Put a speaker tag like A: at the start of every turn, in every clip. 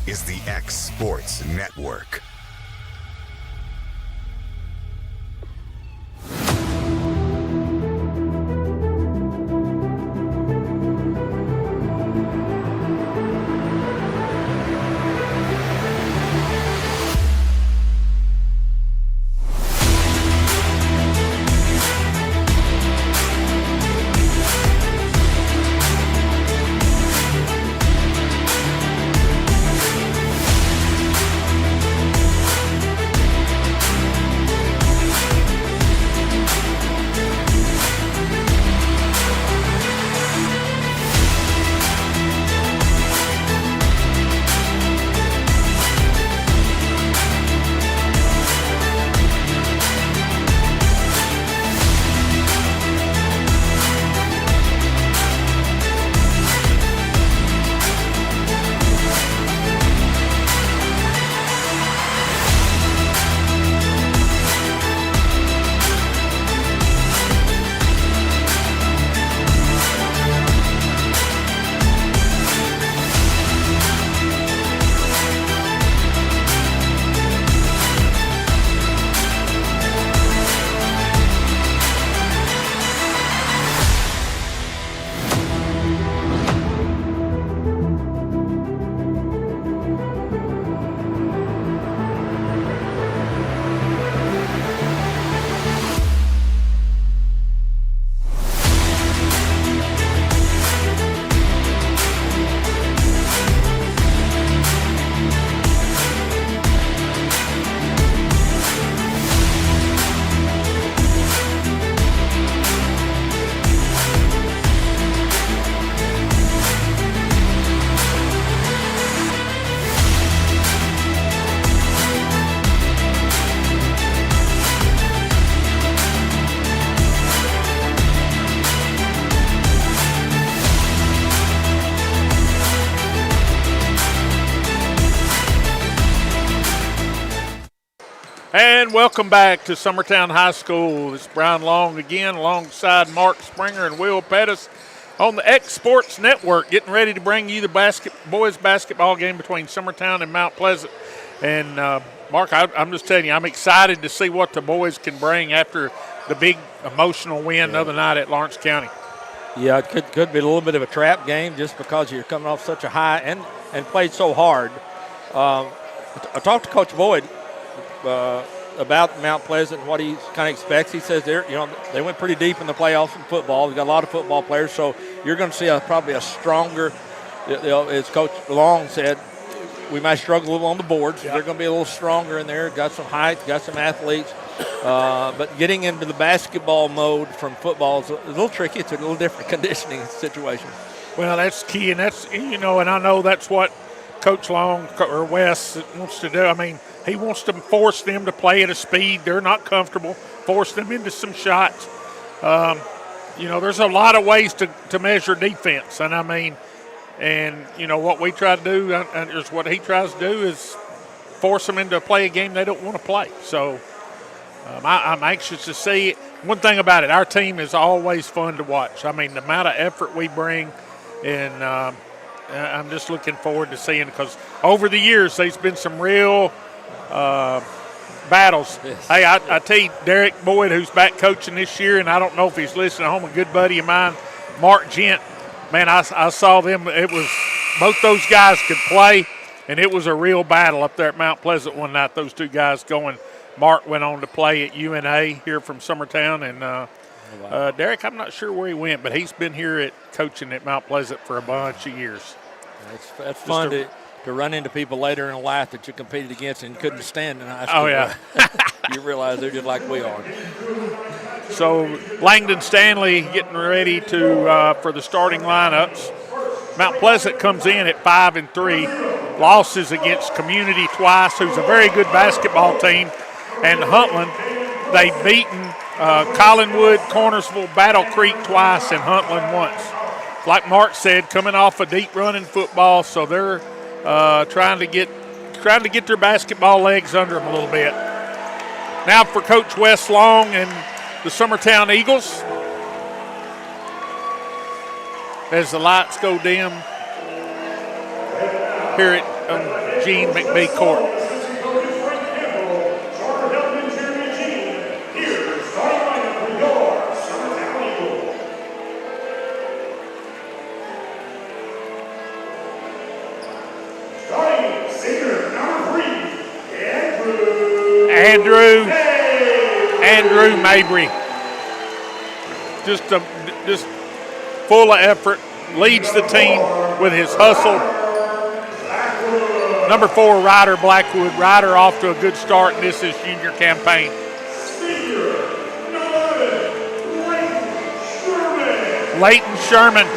A: is the X Sports Network.
B: And welcome back to Summertown High School. It's Brian Long again alongside Mark Springer and Will Pettis on the X Sports Network, getting ready to bring you the boys basketball game between Summertown and Mount Pleasant. And, Mark, I'm just telling you, I'm excited to see what the boys can bring after the big emotional win the other night at Lawrence County.
C: Yeah, it could be a little bit of a trap game just because you're coming off such a high and played so hard. I talked to Coach Boyd about Mount Pleasant and what he kind of expects. He says they went pretty deep in the playoffs in football. They've got a lot of football players, so you're going to see probably a stronger, as Coach Long said, we might struggle a little on the boards. They're going to be a little stronger in there. Got some height, got some athletes. But getting into the basketball mode from football is a little tricky. It's a little different conditioning situation.
B: Well, that's key, and that's, and I know that's what Coach Long or Wes wants to do. I mean, he wants to force them to play at a speed they're not comfortable, force them into some shots. There's a lot of ways to measure defense, and what we try to do, and is what he tries to do, is force them into play a game they don't want to play. So I'm anxious to see it. One thing about it, our team is always fun to watch. I mean, the amount of effort we bring, and I'm just looking forward to seeing it because over the years there's been some real battles.
C: Yes.
B: Hey, I tell you, Derek Boyd, who's back coaching this year, and I don't know if he's listening at home, a good buddy of mine, Mark Gent, man, I saw them. It was both those guys could play, and it was a real battle up there at Mount Pleasant one night, those two guys going. Mark went on to play at UNA here from Summertown, and Derek, I'm not sure where he went, but he's been here at coaching at Mount Pleasant for a bunch of years.
C: That's fun to run into people later in life that you competed against and couldn't stand in high school.
B: Oh, yeah.
C: You realize they're just like we are.
B: So Langdon Stanley getting ready to for the starting lineups. Mount Pleasant comes in at 5-3. Losses against Community twice, who's a very good basketball team, and Huntland. They've beaten Collinwood, Cornersville, Battle Creek twice, and Huntland once. Like Mark said, coming off a deep run in football, so they're trying to get their basketball legs under them a little bit. Now for Coach Wes Long and the Summertown Eagles. As the lights go dim here at on Gene McBee Court. Andrew Mabry, just full of effort, leads the team with his hustle. Number 4, Ryder Blackwood. Ryder off to a good start in this junior campaign. Leighton Sherman.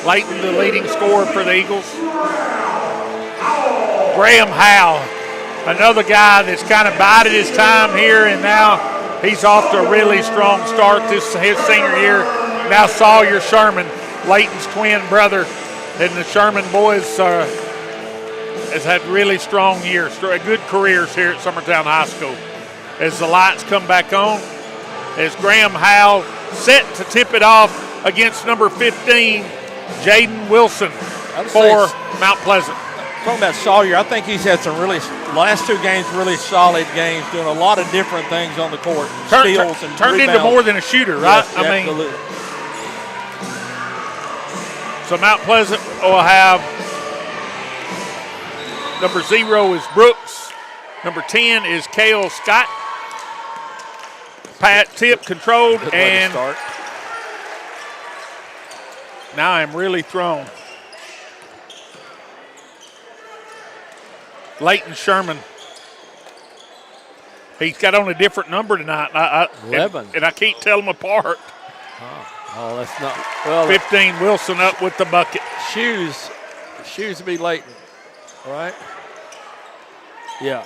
B: Leighton, the leading scorer for the Eagles. Graham Howe, another guy that's kind of bided his time here, and now he's off to a really strong start this his senior year. Now Sawyer Sherman, Leighton's twin brother, and the Sherman boys has had really strong years, good careers here at Summertown High School. As the lights come back on, as Graham Howe set to tip it off against number 15, Jaden Wilson for Mount Pleasant.
C: Talking about Sawyer, I think he's had some last 2 games, really solid games, doing a lot of different things on the court. Steals and
B: turned
C: rebounds.
B: into more than a shooter, right?
C: Yes, absolutely.
B: So Mount Pleasant will have number 0 is Brooks. Number 10 is Cale Scott. Pat tip controlled, and now I'm really thrown. Leighton Sherman. He's got on a different number tonight.
C: 11.
B: And I can't tell them apart.
C: Oh, that's not. Well,
B: 15, Wilson up with the bucket.
C: Shoes to be Leighton, right? Yeah.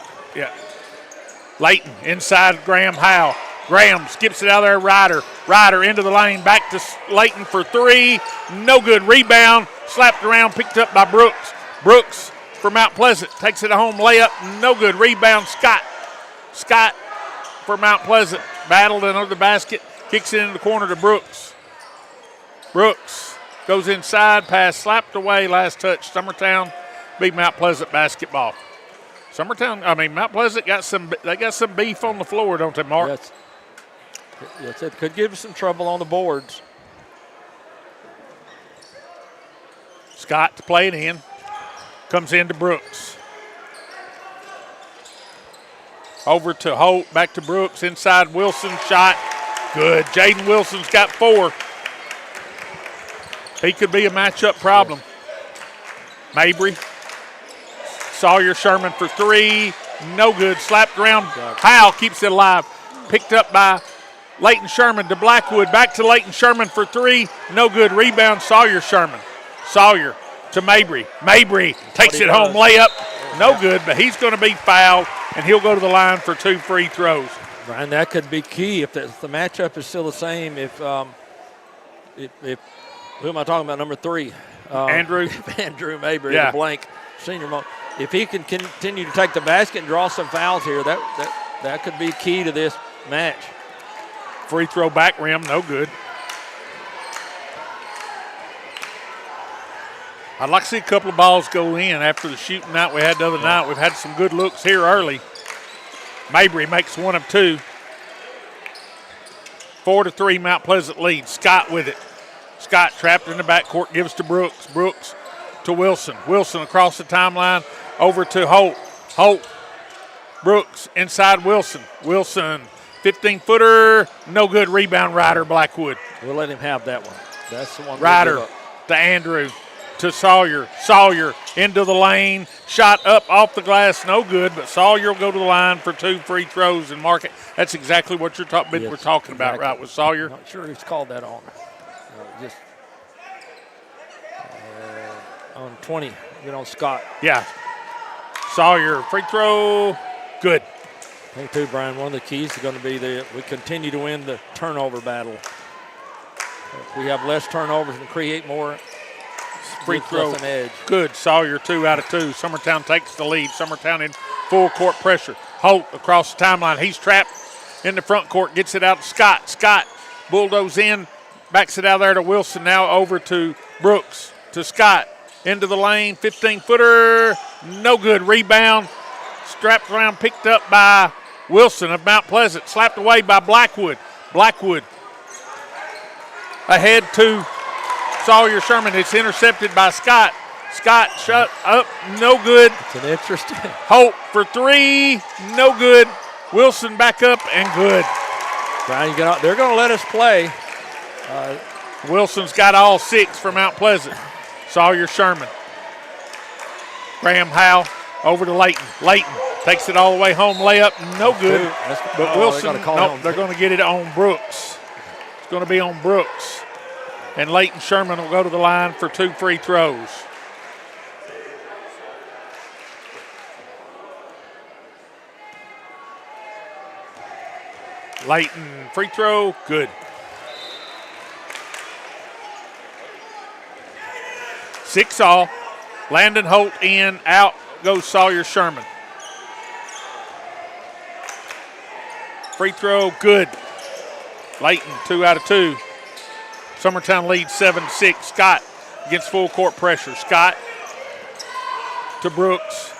B: Leighton inside Graham Howe. Graham skips it out of there, Ryder into the lane, back to Leighton for 3. No good. Rebound, slapped around, picked up by Brooks. Brooks for Mount Pleasant takes it home, layup, no good. Rebound, Scott for Mount Pleasant. Battled under the basket, kicks it into the corner to Brooks. Brooks goes inside, pass slapped away, last touch. Summertown beat Mount Pleasant basketball. Mount Pleasant got some beef on the floor, don't they, Mark?
C: Yes, it could give us some trouble on the boards.
B: Scott to play it in. Comes into Brooks. Over to Holt, back to Brooks, inside Wilson, shot, good. Jaden Wilson's got 4. He could be a matchup problem. Mabry, Sawyer Sherman for 3, no good, slapped around. Howe keeps it alive, picked up by Leighton Sherman to Blackwood, back to Leighton Sherman for 3, no good. Rebound, Sawyer Sherman. Sawyer to Mabry. Mabry takes it home, layup, no good, but he's going to be fouled, and he'll go to the line for 2 free throws.
C: Brian, that could be key if the matchup is still the same. If who am I talking about? Number 3,
B: Andrew
C: Mabry, the blank senior. If he can continue to take the basket and draw some fouls here, that could be key to this match.
B: Free throw back rim, no good. I'd like to see a couple of balls go in after the shooting night we had the other night. We've had some good looks here early. Mabry makes 1 of 2. 4-3, Mount Pleasant leads. Scott with it. Scott trapped in the backcourt, gives to Brooks. Brooks to Wilson. Wilson across the timeline, over to Holt. Holt, Brooks inside Wilson. Wilson, 15-footer, no good. Rebound, Ryder Blackwood.
C: We'll let him have that one. That's the one.
B: Ryder to Andrew. To Sawyer. Sawyer into the lane. Shot up off the glass, no good, but Sawyer will go to the line for 2 free throws and mark it. That's exactly what we're talking about, right, with Sawyer?
C: I'm not sure who's called that on. On 20, on Scott.
B: Yeah. Sawyer, free throw, good.
C: I think, too, Brian, one of the keys is going to be we continue to win the turnover battle. If we have less turnovers and create more,
B: free throw,
C: an edge.
B: Good. Sawyer 2 out of 2. Summertown takes the lead. Summertown in full court pressure. Holt across the timeline. He's trapped in the front court. Gets it out to Scott. Scott bulldoze in. Backs it out there to Wilson. Now over to Brooks. To Scott. into the lane, 15-footer, no good. Rebound, strapped around, picked up by Wilson of Mount Pleasant, slapped away by Blackwood. Blackwood ahead to Sawyer Sherman. It's intercepted by Scott. Scott shut up, no good.
C: It's an interesting.
B: Holt for three, no good. Wilson back up and good.
C: Brian, they're going to let us play.
B: Wilson's got all 6 for Mount Pleasant. Sawyer Sherman. Graham Howe over to Layton. Layton takes it all the way home, layup, no good. But Wilson, they're going to get it on Brooks. It's going to be on Brooks. And Layton Sherman will go to the line for 2 free throws. Layton, free throw, good. 6 all. Landon Holt in, out goes Sawyer Sherman. Free throw, good. Layton, 2 out of 2. Summertown leads 7-6. Scott against full court pressure. Scott to Brooks,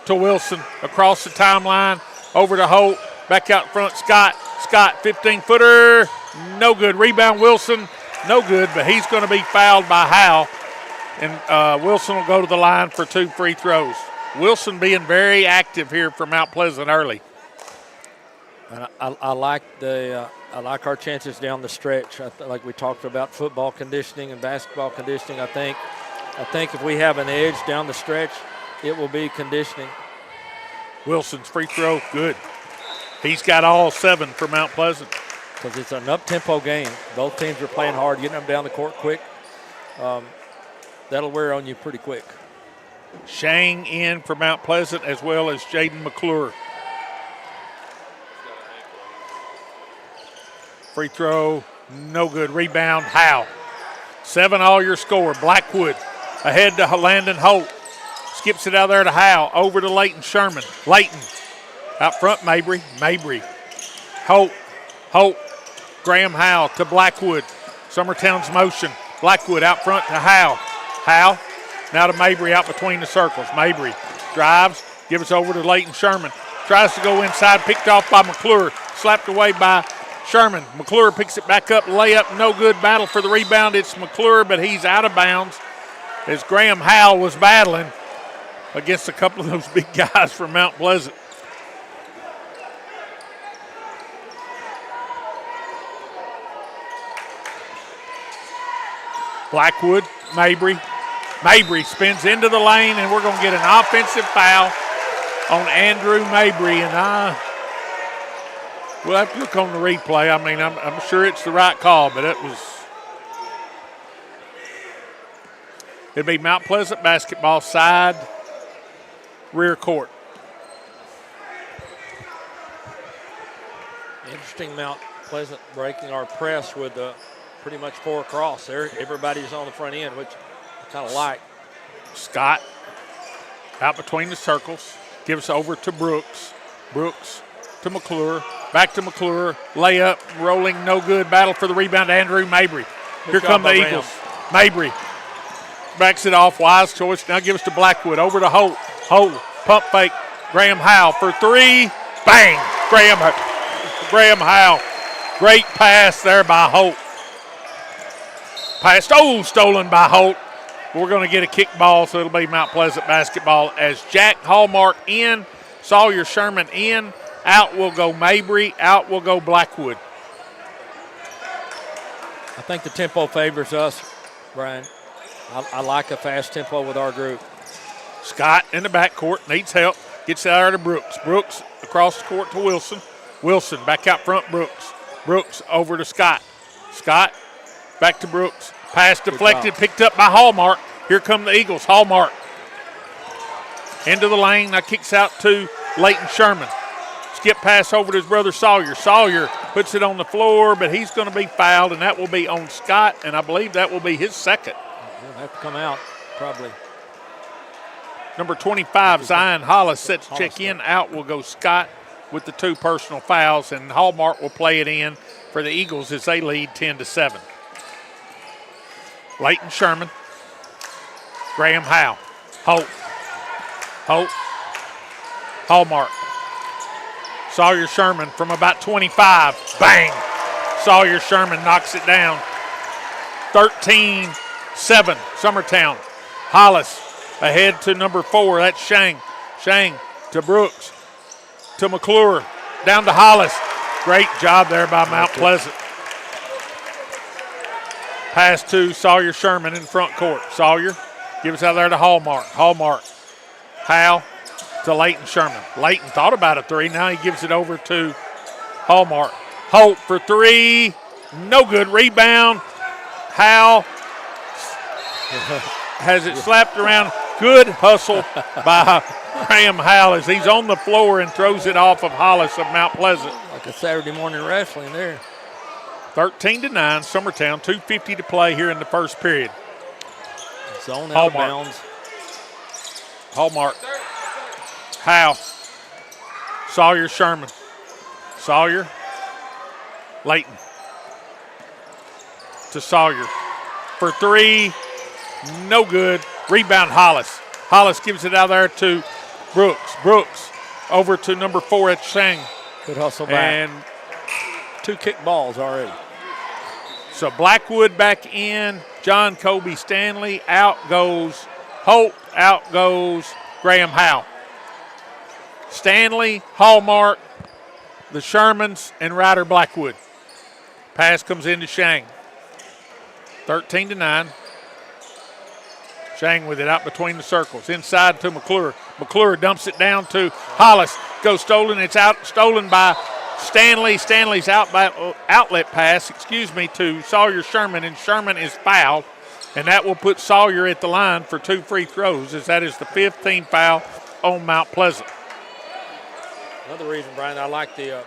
B: to Wilson, across the timeline, over to Holt, back out front, Scott. Scott, 15-footer, no good. Rebound, Wilson, no good, but he's going to be fouled by Howe. And Wilson will go to the line for 2 free throws. Wilson being very active here for Mount Pleasant early.
C: And I like our chances down the stretch. Like we talked about football conditioning and basketball conditioning. I think if we have an edge down the stretch, it will be conditioning.
B: Wilson's free throw, good. He's got all 7 for Mount Pleasant.
C: Because it's an up-tempo game. Both teams are playing hard, getting them down the court quick. That'll wear on you pretty quick.
B: Shang in for Mount Pleasant as well as Jaden McClure. Free throw, no good. Rebound, Howe. 7 all your score. Blackwood ahead to Landon Holt. Skips it out there to Howe. Over to Layton Sherman. Layton out front, Mabry. Mabry. Holt. Graham Howe to Blackwood. Summertown's motion. Blackwood out front to Howe. Howe now to Mabry out between the circles. Mabry drives, gives over to Layton Sherman. Tries to go inside, picked off by McClure. Slapped away by Sherman. McClure picks it back up, layup, no good. Battle for the rebound. It's McClure, but he's out of bounds as Graham Howe was battling against a couple of those big guys from Mount Pleasant. Blackwood, Mabry. Mabry spins into the lane, and we're going to get an offensive foul on Andrew Mabry. And we'll have to look on the replay. I mean, I'm sure it's the right call, but it'd be Mount Pleasant basketball side, rear court.
C: Interesting, Mount Pleasant breaking our press with pretty much 4 across there. Everybody's on the front end, which I kind of like.
B: Scott out between the circles, gives over to Brooks. Brooks to McClure, back to McClure, layup, rolling, no good. Battle for the rebound, Andrew Mabry. Here come the Eagles. Mabry backs it off, wise choice. Now gives to Blackwood, over to Holt. Holt, pump fake, Graham Howe for 3. Bang! Graham Howe. Great pass there by Holt. Pass, stolen by Holt. We're going to get a kick ball, so it'll be Mount Pleasant basketball as Jack Hallmark in, Sawyer Sherman in. Out will go Mabry, out will go Blackwood.
C: I think the tempo favors us, Brian. I like a fast tempo with our group.
B: Scott in the backcourt, needs help, gets out to Brooks. Brooks across the court to Wilson. Wilson back out front, Brooks. Brooks over to Scott. Scott back to Brooks. Pass deflected, picked up by Hallmark. Here come the Eagles. Hallmark into the lane. Now kicks out to Layton Sherman. Skip pass over to his brother Sawyer. Sawyer puts it on the floor, but he's going to be fouled, and that will be on Scott, and I believe that will be his second.
C: He'll have to come out, probably.
B: Number 25, Zion Hollis, set to check in. Out will go Scott with the 2 personal fouls, and Hallmark will play it in for the Eagles as they lead 10-7. Layton Sherman Graham Howe. Holt. Hallmark. Sawyer Sherman from about 25. Bang! Sawyer Sherman knocks it down. 13-7, Summertown. Hollis ahead to number 4. That's Shang. Shang to Brooks. To McClure. Down to Hollis. Great job there by Mount Pleasant. Pass to Sawyer Sherman in front court. Sawyer gives out there to Hallmark. Hallmark. Howe to Leighton Sherman. Leighton thought about a 3. Now he gives it over to Hallmark. Holt for 3. No good. Rebound. Howe has it slapped around. Good hustle by Graham Howe as he's on the floor and throws it off of Hollis of Mount Pleasant.
C: Like a Saturday morning wrestling there.
B: 13-9, Summertown. 2:50 to play here in the first period.
C: Zone out of bounds.
B: Hallmark. Howe. Sawyer Sherman. Sawyer. Leighton. To Sawyer. For 3. No good. Rebound Hollis. Hollis gives it out there to Brooks. Brooks over to number 4 at Shang.
C: Good hustle back.
B: And
C: 2 kick balls already.
B: So Blackwood back in. John Kobe Stanley. Out goes Holt. Out goes Graham Howe. Stanley, Hallmark, the Shermans, and Ryder Blackwood. Pass comes into Shang. 13-9. Shang with it out between the circles. Inside to McClure. McClure dumps it down to Hollis. Goes stolen. It's out stolen by Stanley. Stanley's outlet pass, to Sawyer Sherman, and Sherman is fouled. And that will put Sawyer at the line for 2 free throws, as that is the 5th team foul on Mount Pleasant.
C: Another reason, Brian, I like the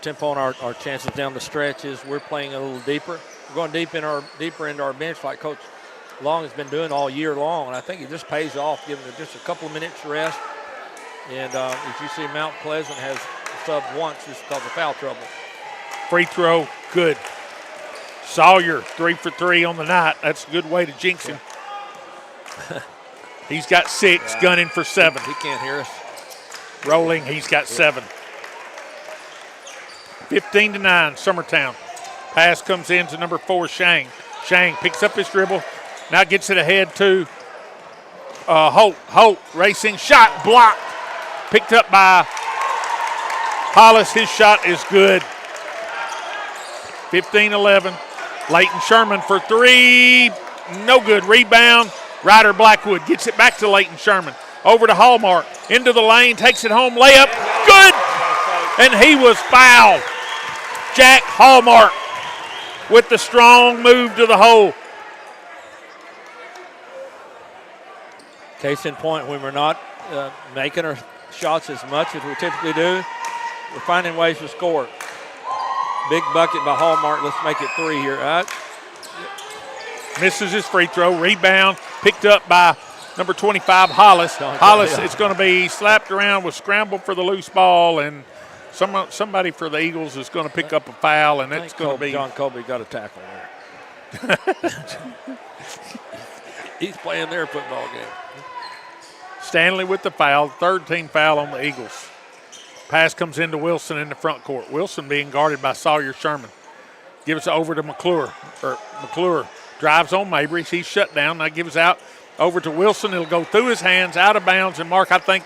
C: tempo on our chances down the stretch is we're playing a little deeper. We're going deeper into our bench like Coach Long has been doing all year long, and I think it just pays off giving it just a couple of minutes rest. And as you see, Mount Pleasant has subbed once just because of foul trouble.
B: Free throw, good. Sawyer, 3 for 3 on the night. That's a good way to jinx him. He's got 6, gunning for 7.
C: He can't hear us.
B: Rolling, he's got 7. 15-9, Summertown. Pass comes in to number 4, Shang. Shang picks up his dribble. Now gets it ahead to Holt. Holt racing, shot blocked. Picked up by Hollis. His shot is good. 15-11. Leighton Sherman for 3. No good. Rebound. Ryder Blackwood gets it back to Leighton Sherman. Over to Hallmark. Into the lane. Takes it home. Layup. Good. And he was fouled. Jack Hallmark with the strong move to the hole.
C: Case in point, when we're not making our shots as much as we typically do, we're finding ways to score. Big bucket by Hallmark. Let's make it 3 here. Right?
B: Misses his free throw. Rebound picked up by number 25, Hollis. Hollis is going to be slapped around with scramble for the loose ball, and somebody for the Eagles is going to pick up a foul, and that's going to be.
C: John Colby got a tackle there. He's playing their football game.
B: Stanley with the foul, 3rd team foul on the Eagles. Pass comes into Wilson in the front court. Wilson being guarded by Sawyer Sherman. Gives it over to McClure. McClure drives on Mabry. He's shut down. Now gives out over to Wilson. It'll go through his hands, out of bounds. And Mark, I think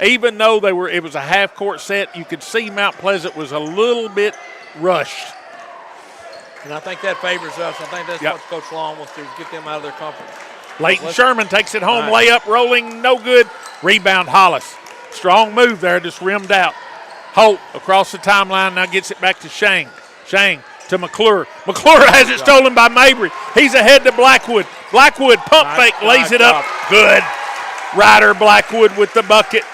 B: even though it was a half-court set, you could see Mount Pleasant was a little bit rushed.
C: And I think that favors us. I think that's what Coach Long wants to do, get them out of their comfort.
B: Leighton Sherman takes it home. Layup, rolling, no good. Rebound, Hollis. Strong move there, just rimmed out. Holt across the timeline, now gets it back to Shang. Shang to McClure. McClure has it stolen by Mabry. He's ahead to Blackwood. Blackwood, pump fake, lays it up. Good. Ryder Blackwood with the bucket.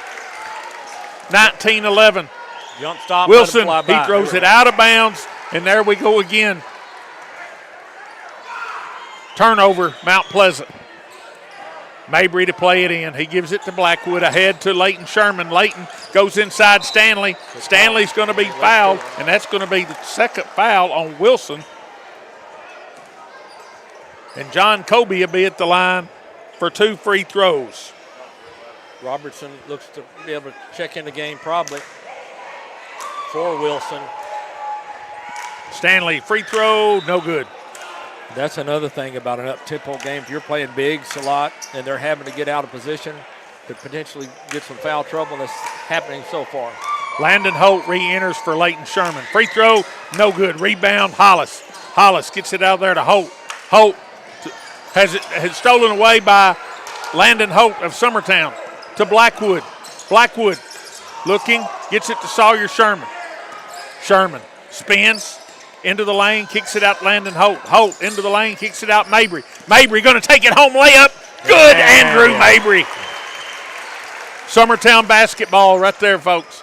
B: 19-11.
C: Jump stop.
B: Wilson, he throws it out of bounds, and there we go again. Turnover, Mount Pleasant. Mabry to play it in. He gives it to Blackwood, ahead to Leighton Sherman. Leighton goes inside Stanley. Stanley's going to be fouled, and that's going to be the 2nd foul on Wilson. And John Kobe will be at the line for 2 free throws.
C: Robertson looks to be able to check in the game probably for Wilson.
B: Stanley, free throw, no good.
C: That's another thing about an up-tempo game. If you're playing bigs a lot and they're having to get out of position, could potentially get some foul trouble. That's happening so far.
B: Landon Holt re-enters for Leighton Sherman. Free throw, no good. Rebound, Hollis. Hollis gets it out there to Holt. Holt has stolen away by Landon Holt of Summertown to Blackwood. Blackwood looking, gets it to Sawyer Sherman. Sherman spins into the lane, kicks it out Landon Holt. Holt into the lane, kicks it out Mabry. Mabry going to take it home, layup. Good, Andrew Mabry. Summertown basketball right there, folks.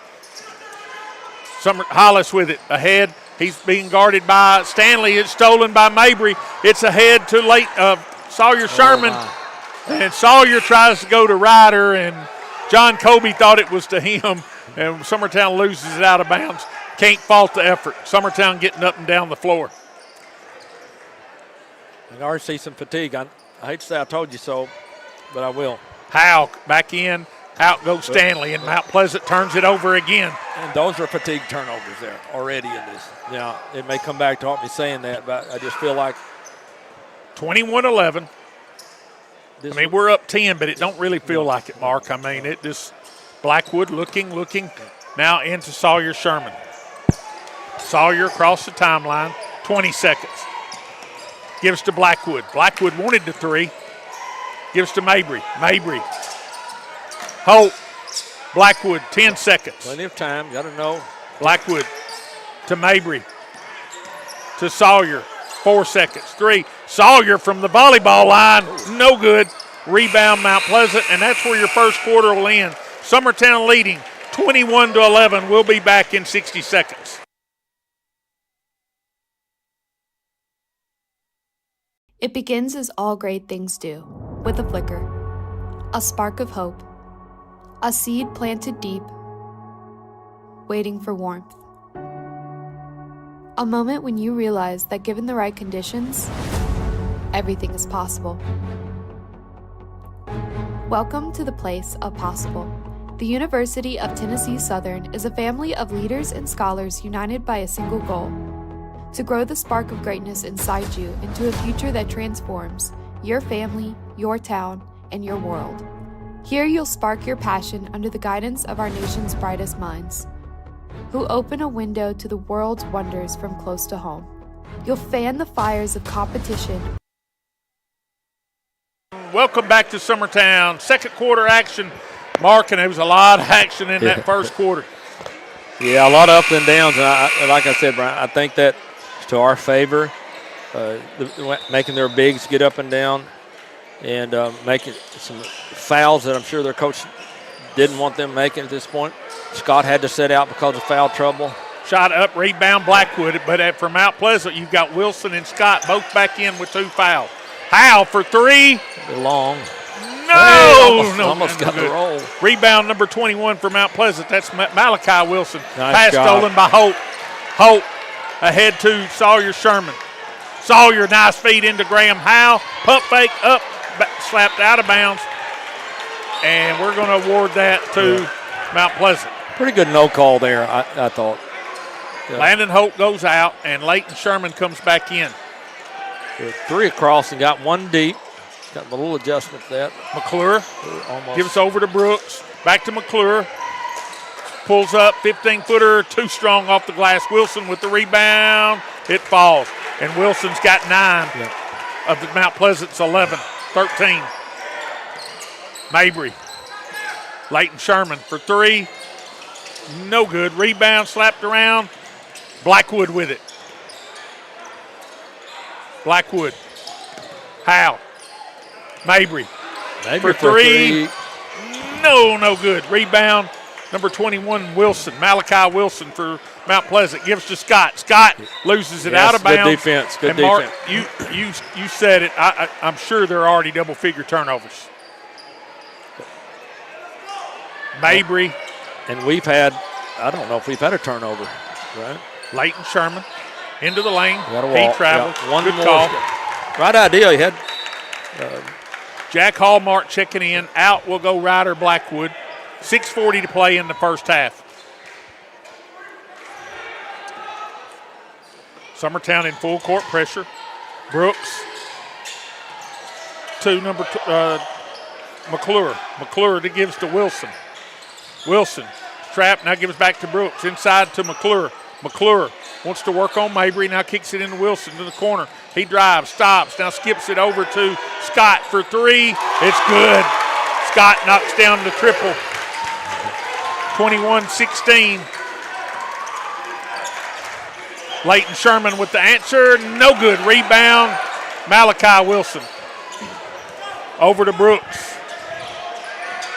B: Hollis with it, ahead. He's being guarded by Stanley. It's stolen by Mabry. It's ahead to Sawyer Sherman. And Sawyer tries to go to Ryder, and John Colby thought it was to him, and Summertown loses it out of bounds. Can't fault the effort. Summertown getting up and down the floor.
C: I can already see some fatigue. I hate to say I told you so, but I will.
B: Howe back in. Out goes Stanley, and Mount Pleasant turns it over again.
C: And those are fatigue turnovers there already in this. Yeah, it may come back to haunt me saying that, but I just feel like
B: 21-11. I mean, we're up 10, but it don't really feel like it, Mark. I mean, it just Blackwood looking. Now into Sawyer Sherman. Sawyer across the timeline, 20 seconds. Gives to Blackwood. Blackwood wanted the 3. Gives to Mabry. Mabry. Holt. Blackwood, 10 seconds.
C: Plenty of time, got to know.
B: Blackwood to Mabry. To Sawyer, 4 seconds. 3. Sawyer from the volleyball line, no good. Rebound Mount Pleasant, and that's where your first quarter will end. Summertown leading 21-11. We'll be back in 60 seconds.
D: It begins as all great things do, with a flicker, a spark of hope, a seed planted deep, waiting for warmth. A moment when you realize that given the right conditions, everything is possible. Welcome to the place of possible. The University of Tennessee Southern is a family of leaders and scholars united by a single goal: to grow the spark of greatness inside you into a future that transforms your family, your town, and your world. Here you'll spark your passion under the guidance of our nation's brightest minds, who open a window to the world's wonders from close to home. You'll fan the fires of competition.
B: Welcome back to Summertown. Second quarter action, Mark, and there was a lot of action in that first quarter.
C: Yeah, a lot of ups and downs. And like I said, Brian, I think that's to our favor, making their bigs get up and down and making some fouls that I'm sure their coach didn't want them making at this point. Scott had to sit out because of foul trouble.
B: Shot up, rebound Blackwood, but for Mount Pleasant, you've got Wilson and Scott both back in with 2 fouls. Howe for 3.
C: Long.
B: No!
C: Hey, almost got the roll.
B: Rebound number 21 for Mount Pleasant. That's Malachi Wilson.
C: Nice
B: Pass
C: job.
B: stolen by Holt. Holt ahead to Sawyer Sherman. Sawyer, nice feed into Graham Howe. Pump fake up, slapped out of bounds. And we're going to award that to Mount Pleasant.
C: Pretty good no call there, I thought. Yeah.
B: Landon Holt goes out, and Leighton Sherman comes back in.
C: 3 across and got 1 deep. Got a little adjustment to that.
B: McClure
C: almost
B: gives over to Brooks. Back to McClure. Pulls up, 15-footer, too strong off the glass. Wilson with the rebound. It falls. And Wilson's got 9 of the Mount Pleasant's 11, 13. Mabry. Leighton Sherman for 3. No good. Rebound slapped around. Blackwood with it. Blackwood. Howe. Mabry for 3. No good. Rebound, number 21, Wilson. Malachi Wilson for Mount Pleasant. Gives to Scott. Scott loses it out of bounds.
C: Good defense. Good
B: and Mark,
C: defense.
B: you said it. I'm sure there are already double-figure turnovers. Mabry.
C: And we've had, I don't know if we've had a turnover, right?
B: Leighton Sherman into the lane.
C: Got a
B: He
C: walk.
B: traveled.
C: Yeah, one
B: Good
C: more.
B: call.
C: Right idea. He had
B: Jack Hallmark checking in. Out will go Ryder Blackwood. 6:40 to play in the first half. Summertown in full court pressure. Brooks to McClure. McClure that gives to Wilson. Wilson trap, now gives back to Brooks. Inside to McClure. McClure wants to work on Mabry, now kicks it into Wilson to the corner. He drives, stops, now skips it over to Scott for three. It's good. Scott knocks down the triple. 21-16. Leighton Sherman with the answer. No good. Rebound. Malachi Wilson. Over to Brooks.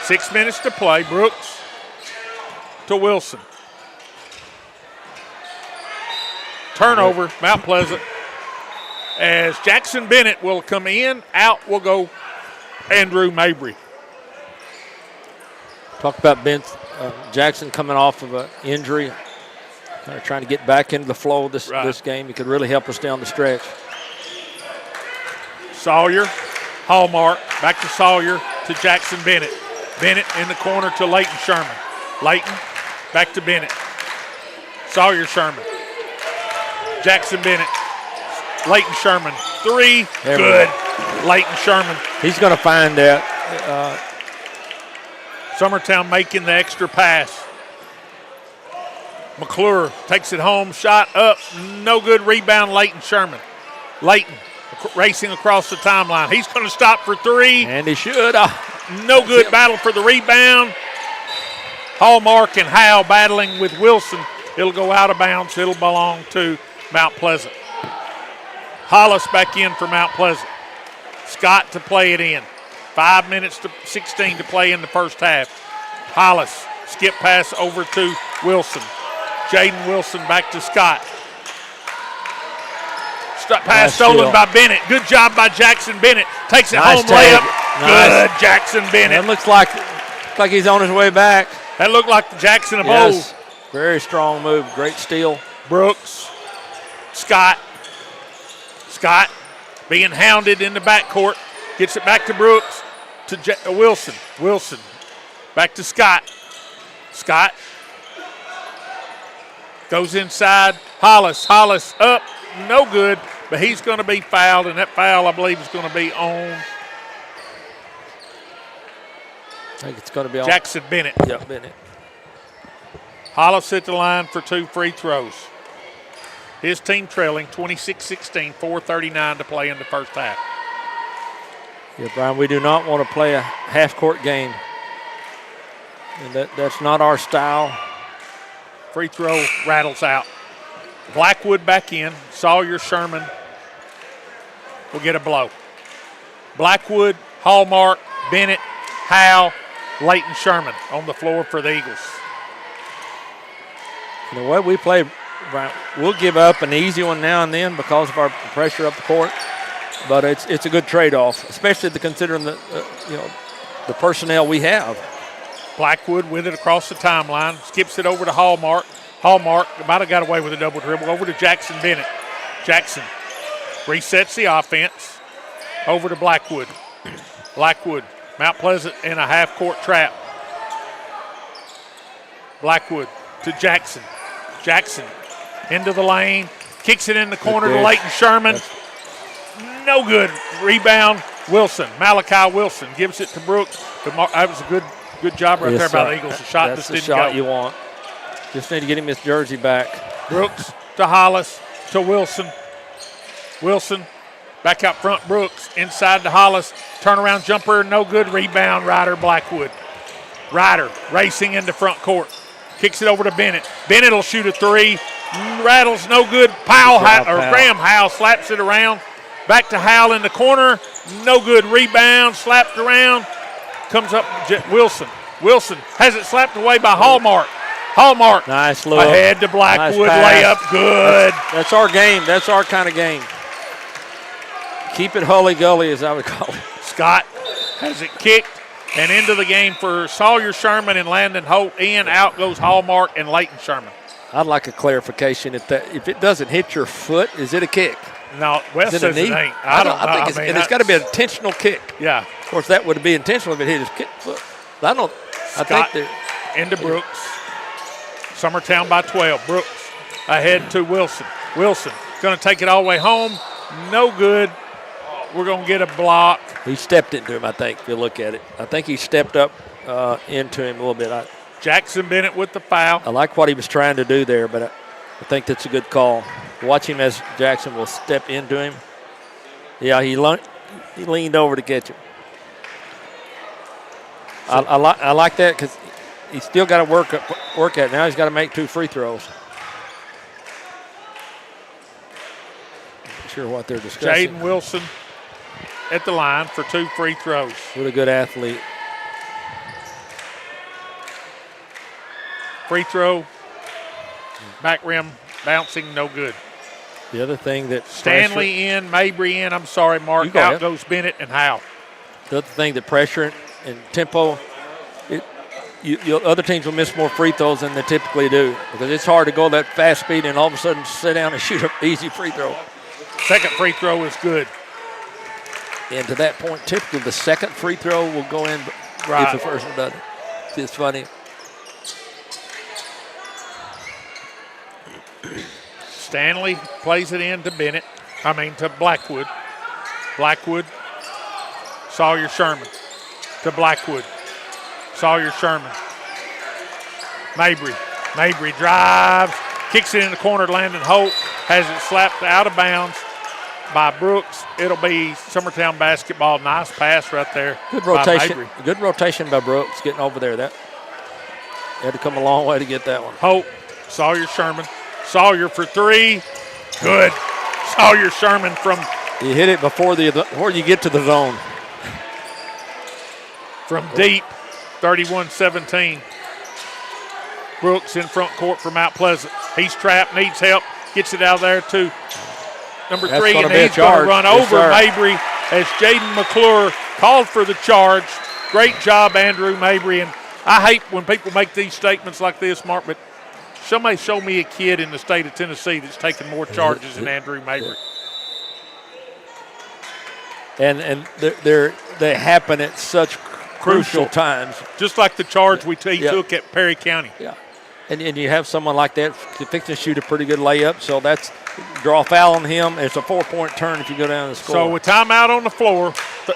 B: 6 minutes to play. Brooks to Wilson. Turnover, Mount Pleasant. As Jackson Bennett will come in, out will go Andrew Mabry.
C: Talk about Jackson coming off of an injury, kind of trying to get back into the flow of this game. He could really help us down the stretch.
B: Sawyer, Hallmark, back to Sawyer to Jackson Bennett. Bennett in the corner to Leighton Sherman. Leighton, back to Bennett. Sawyer Sherman. Jackson Bennett. Leighton Sherman. Three, good. Leighton Sherman.
C: He's going to find that.
B: Summertown making the extra pass. McClure takes it home, shot up, no good. Rebound, Leighton Sherman. Leighton racing across the timeline. He's going to stop for three.
C: And he should.
B: No good. Battle for the rebound. Hallmark and Howe battling with Wilson. It'll go out of bounds. It'll belong to Mount Pleasant. Hollis back in for Mount Pleasant. Scott to play it in. 5 minutes to 16 to play in the first half. Hollis, skip pass over to Wilson. Jaden Wilson back to Scott. Pass stolen by Bennett. Good job by Jackson Bennett. Takes it home, layup. Good, Jackson Bennett.
C: That looks like he's on his way back.
B: That looked like the Jackson of
C: old. Very strong move. Great steal.
B: Brooks. Scott being hounded in the backcourt. Gets it back to Brooks. To Wilson. Wilson. Back to Scott. Scott. Goes inside. Hollis up. No good. But he's going to be fouled. And that foul, I believe, is going to be on.
C: I think it's going to be on
B: Jackson Bennett.
C: Yep, Bennett.
B: Hollis at the line for 2 free throws. His team trailing 26-16, 4:39 to play in the first half.
C: Yeah, Brian, we do not want to play a half-court game. And that's not our style.
B: Free throw rattles out. Blackwood back in. Sawyer Sherman will get a blow. Blackwood, Hallmark, Bennett, Howe, Leighton Sherman on the floor for the Eagles.
C: The way we play, Brian, we'll give up an easy one now and then because of our pressure up the court. But it's a good trade-off, especially considering the personnel we have.
B: Blackwood with it across the timeline, skips it over to Hallmark. Hallmark might have got away with a double dribble. Over to Jackson Bennett. Jackson resets the offense. Over to Blackwood. Blackwood, Mount Pleasant in a half-court trap. Blackwood to Jackson. Jackson into the lane, kicks it in the corner to Leighton Sherman. No good. Rebound, Wilson. Malachi Wilson gives it to Brooks. That was a good job right there by the Eagles. The shot
C: That's
B: just
C: the
B: didn't
C: shot
B: go.
C: You want. Just need to get him his jersey back.
B: Brooks to Hollis to Wilson. Wilson back out front. Brooks inside to Hollis. Turnaround jumper, no good. Rebound, Ryder Blackwood. Ryder racing into front court. Kicks it over to Bennett. Bennett will shoot a three. Rattles, no good. Graham Howell slaps it around. Back to Howell in the corner. No good. Rebound, slapped around. Comes up Wilson. Wilson has it slapped away by Hallmark. Hallmark.
C: Nice look.
B: Ahead to Blackwood.
C: Nice
B: layup. Good.
C: That's our game. That's our kind of game. Keep it hully-gully, as I would call it.
B: Scott has it kicked and into the game for Sawyer Sherman and Landon Holt. In, out goes Hallmark and Leighton Sherman.
C: I'd like a clarification. If it doesn't hit your foot, is it a kick?
B: No, Wes
C: Is it a
B: says it
C: knee?
B: ain't. I don't know.
C: I think it's got to be an intentional kick.
B: Yeah.
C: Of course, that would be intentional if it hit his kick foot. But I
B: Scott
C: think
B: into Brooks. Summertown by 12. Brooks ahead to Wilson. Wilson going to take it all the way home. No good. We're going to get a block.
C: he stepped into him, I think, if you look at it. I think he stepped up into him a little bit.
B: Jackson Bennett with the foul.
C: I like what he was trying to do there, but I think that's a good call. Watch him as Jackson will step into him. Yeah, he leaned over to catch him. I like that because he's still got to work at it. Now he's got to make 2 free throws. Not sure what they're discussing.
B: Jaden Wilson at the line for 2 free throws.
C: What a good athlete.
B: Free throw, back rim bouncing, no good.
C: The other thing that
B: Stanley in, Mabry in. I'm sorry, Mark.
C: Go
B: Out
C: ahead.
B: goes Bennett and Howe.
C: The other thing that pressure and tempo, other teams will miss more free throws than they typically do because it's hard to go that fast speed and all of a sudden sit down and shoot an easy free throw.
B: Second free throw is good.
C: And to that point, typically the second free throw will go in
B: Right.
C: if the first one doesn't. It's funny.
B: Stanley plays it in to Bennett. To Blackwood. Blackwood. Sawyer Sherman to Blackwood. Sawyer Sherman. Mabry. Mabry drives. Kicks it in the corner. Landon Holt has it slapped out of bounds by Brooks. It'll be Summertown basketball. Nice pass right there.
C: Good
B: by
C: rotation.
B: Mabry.
C: Good rotation by Brooks getting over there. That had to come a long way to get that one.
B: Holt. Sawyer Sherman. Sawyer for 3. Good. Sawyer Sherman from
C: You hit it before you get to the zone.
B: deep, 31-17. Brooks in front court for Mount Pleasant. He's trapped, needs help, gets it out of there to number
C: That's
B: 3,
C: gonna
B: and
C: be a
B: he's going to
C: charge.
B: run
C: Yes,
B: over
C: sir.
B: Mabry as Jaden McClure called for the charge. Great job, Andrew Mabry. And I hate when people make these statements like this, Mark, but somebody show me a kid in the state of Tennessee that's taken more charges than Andrew Mabry.
C: And they happen at such crucial times.
B: Just like the charge he
C: Yeah.
B: took at Perry County.
C: Yeah. And you have someone like that to fix and shoot a pretty good layup, so that's draw a foul on him. It's a 4-point turn if you go down the score.
B: So with timeout on the floor,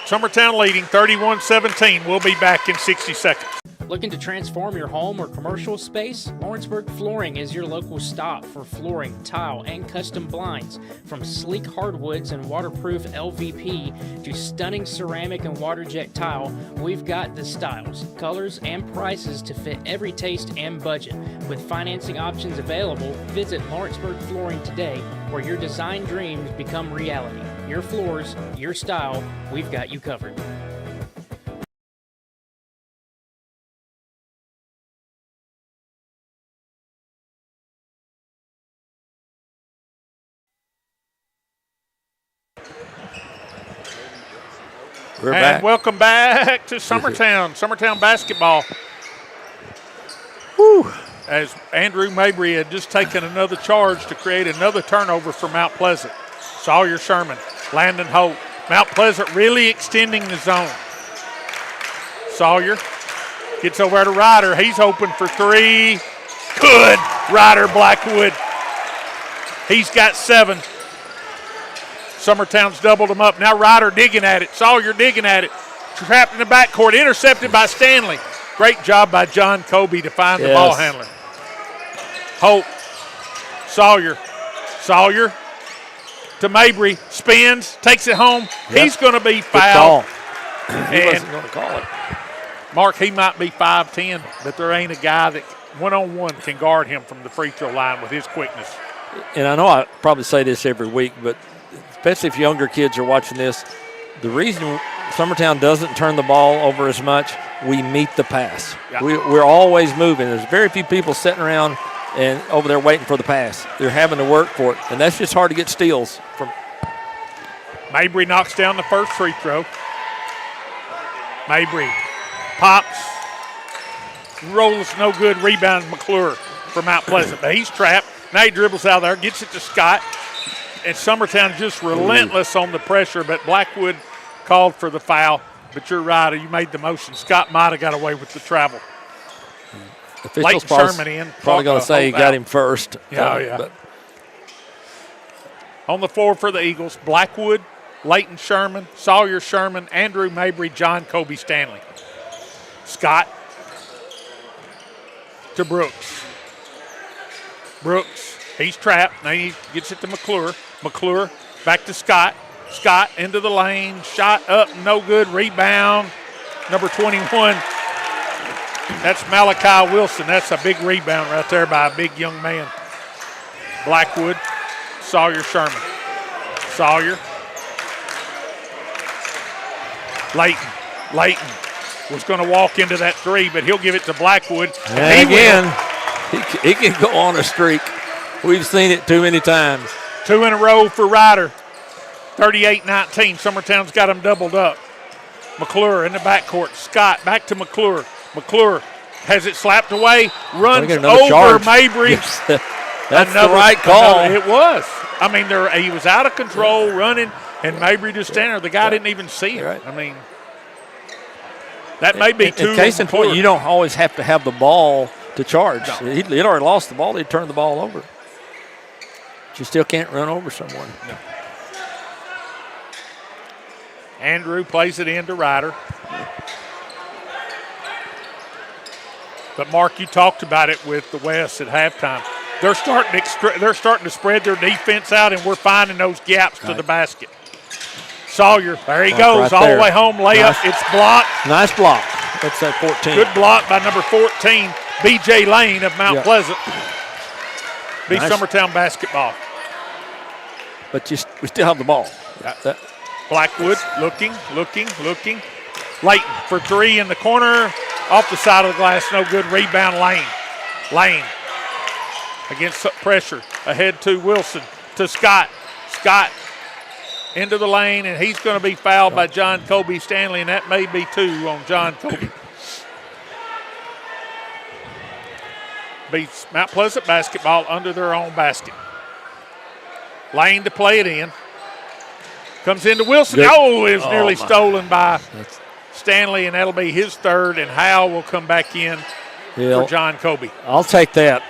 B: Summertown leading 31-17. We'll be back in 60 seconds.
E: Looking to transform your home or commercial space? Lawrenceburg Flooring is your local stop for flooring, tile, and custom blinds. From sleek hardwoods and waterproof LVP to stunning ceramic and water jet tile, we've got the styles, colors, and prices to fit every taste and budget. With financing options available, visit Lawrenceburg Flooring today, where your design dreams become reality. Your floors, your style, we've got you covered.
C: We're
B: And
C: back.
B: welcome back to Summertown. Summertown basketball. As Andrew Mabry had just taken another charge to create another turnover for Mount Pleasant. Sawyer Sherman, Landon Holt. Mount Pleasant really extending the zone. Sawyer gets over to Ryder. He's open for 3. Good. Ryder Blackwood. He's got 7. Summertown's doubled him up. Now Ryder digging at it. Sawyer digging at it. Trapped in the backcourt. Intercepted by Stanley. Great job by John Kobe to find the ball handler. Holt. Sawyer. Sawyer to Mabry. Spins. Takes it home.
C: Yep.
B: He's going to be
C: Good
B: fouled.
C: call. He
B: And
C: wasn't going to call it.
B: Mark, he might be 5'10", but there ain't a guy that one-on-one can guard him from the free throw line with his quickness.
C: And I know I probably say this every week, but especially if younger kids are watching this, the reason Summertown doesn't turn the ball over as much, we meet the pass.
B: Yeah.
C: We're always moving. There's very few people sitting around and over there waiting for the pass. They're having to work for it, and that's just hard to get steals from.
B: Mabry knocks down the first free throw. Mabry pops, rolls no good, rebounds McClure from Mount Pleasant. But he's trapped. Now he dribbles out there, gets it to Scott. And Summertown just relentless on the pressure, but Blackwood called for the foul. But you're right, you made the motion. Scott might have got away with the travel.
C: Officials
B: Sherman in.
C: Probably going to say he got him first.
B: Yeah.
C: But
B: on the floor for the Eagles, Blackwood, Leighton Sherman, Sawyer Sherman, Andrew Mabry, John Kobe Stanley. Scott to Brooks. Brooks, he's trapped. Now he gets it to McClure. McClure back to Scott. Scott into the lane. Shot up, no good. Rebound. Number 21. That's Malachi Wilson. That's a big rebound right there by a big young man. Blackwood, Sawyer Sherman. Sawyer. Leighton was going to walk into that three, but he'll give it to Blackwood.
C: And again, he can go on a streak. We've seen it too many times.
B: 2 in a row for Ryder. 38-19. Summertown's got him doubled up. McClure in the backcourt. Scott back to McClure. McClure has it slapped away. Runs over
C: charge.
B: Mabry.
C: Yes. That's the right call.
B: It was. I mean, he was out of control running, and Mabry just standing there. The guy didn't even see it.
C: Right.
B: I mean, that may be two.
C: In case in point, you don't always have to have the ball to charge. No. He'd already lost the ball. He'd turn the ball over. But you still can't run over someone.
B: No. Andrew plays it into Ryder. But, Mark, you talked about it with the West at halftime. They're starting to spread their defense out, and we're finding those gaps to the basket. Sawyer, there he goes, all the way home, layup. Nice. It's blocked.
C: Nice block. That's that 14.
B: Good block by number 14, B.J. Lane of Mount Pleasant. Nice. Summertown basketball.
C: But we still have the ball.
B: Blackwood looking. Leighton for three in the corner. Off the side of the glass, no good. Rebound, Lane against pressure. Ahead to Wilson, to Scott. Scott into the lane, and he's going to be fouled by John Kobe Stanley, and that may be 2 on John Kobe. Beats Mount Pleasant basketball under their own basket. Lane to play it in. Comes into Wilson. Good. Oh, it was nearly stolen by Stanley, and that'll be his third, and Howell will come back in for John Kobe.
C: I'll take that.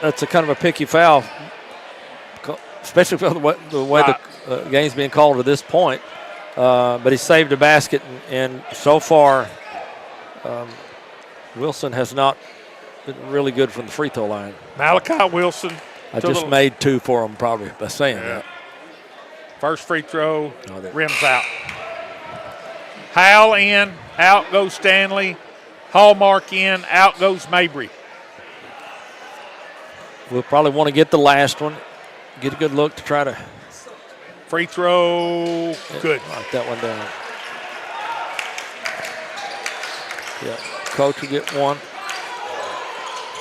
C: That's a kind of a picky foul, especially for the way the game's being called to this point. But he saved a basket, and so far Wilson has not been really good from the free throw line.
B: Malachi Wilson.
C: I just made 2 for him probably by saying that.
B: First free throw, rims out. Howell in, out goes Stanley. Hallmark in, out goes Mabry.
C: We'll probably want to get the last one, get a good look to try to.
B: Free throw, good.
C: Knock that one down. Yeah, Coach will get one.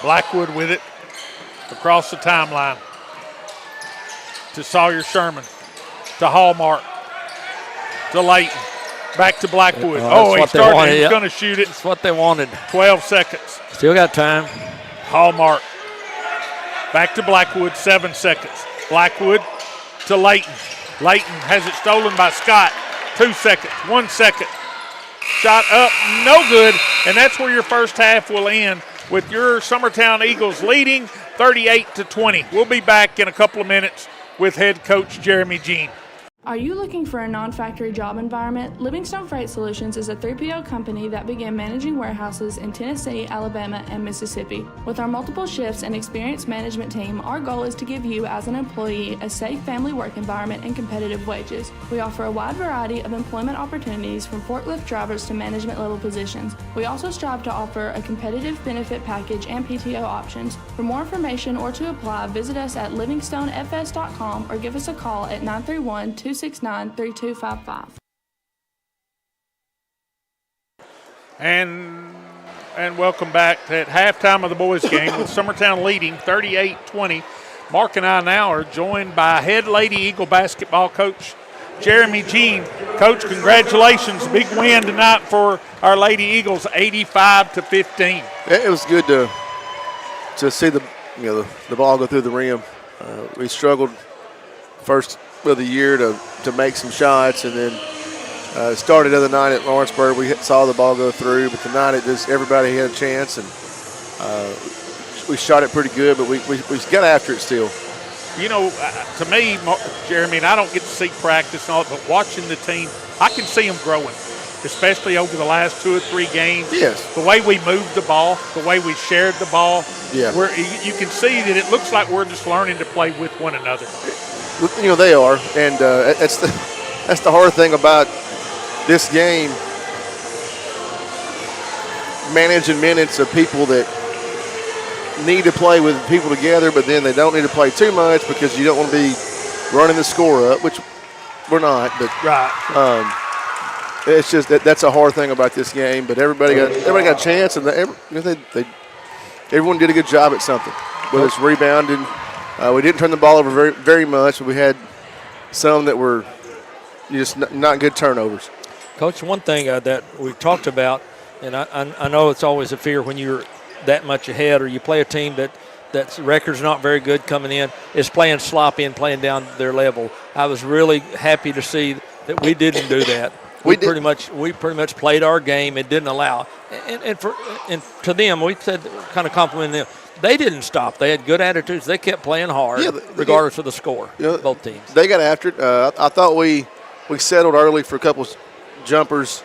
B: Blackwood with it across the timeline to Sawyer Sherman, to Hallmark, to Leighton, back to Blackwood. He's going to shoot it.
C: That's what they wanted.
B: 12 seconds.
C: Still got time.
B: Hallmark, back to Blackwood, 7 seconds. Blackwood to Leighton. Leighton has it stolen by Scott. 2 seconds, 1 second. Shot up, no good, and that's where your first half will end with your Summertown Eagles leading 38-20. We'll be back in a couple of minutes with head coach Jeremy Jean.
F: Are you looking for a non-factory job environment? Livingstone Freight Solutions is a 3PL company that began managing warehouses in Tennessee, Alabama, and Mississippi. With our multiple shifts and experienced management team, our goal is to give you, as an employee, a safe family work environment and competitive wages. We offer a wide variety of employment opportunities from forklift drivers to management level positions. We also strive to offer a competitive benefit package and PTO options. For more information or to apply, visit us at livingstonefs.com or give us a call at 931-269-3255.
B: And welcome back at halftime of the boys' game with Summertown leading 38-20. Mark and I now are joined by head Lady Eagle basketball coach Jeremy Jean. Coach, congratulations. Big win tonight for our Lady Eagles, 85-15.
G: It was good to see the ball go through the rim. We struggled first of the year to make some shots, and then started the other night at Lawrenceburg. We saw the ball go through, but tonight everybody had a chance, and we shot it pretty good, but we got after it still.
B: You know, to me, Jeremy, and I don't get to see practice and all, but watching the team, I can see them growing, especially over the last 2 or 3 games.
G: Yes.
B: The way we moved the ball, the way we shared the ball.
G: Yeah.
B: You can see that it looks like we're just learning to play with one another.
G: You know, they are, and that's the hard thing about this game, managing minutes of people that need to play with people together, but then they don't need to play too much because you don't want to be running the score up, which we're not. But
B: right.
G: It's just that's a hard thing about this game. But everybody got a chance, and everyone did a good job at something. Whether it's rebounding, we didn't turn the ball over very, very much, but we had some that were just not good turnovers.
C: Coach, one thing that we talked about, and I know it's always a fear when you're that much ahead or you play a team that's record's not very good coming in, is playing sloppy and playing down their level. I was really happy to see that we didn't do that. We pretty much played our game and didn't allow. And to them, we said, kind of complimented them. They didn't stop. They had good attitudes. They kept playing hard, regardless of the score. Both teams. They
G: got after it. I thought we settled early for a couple jumpers,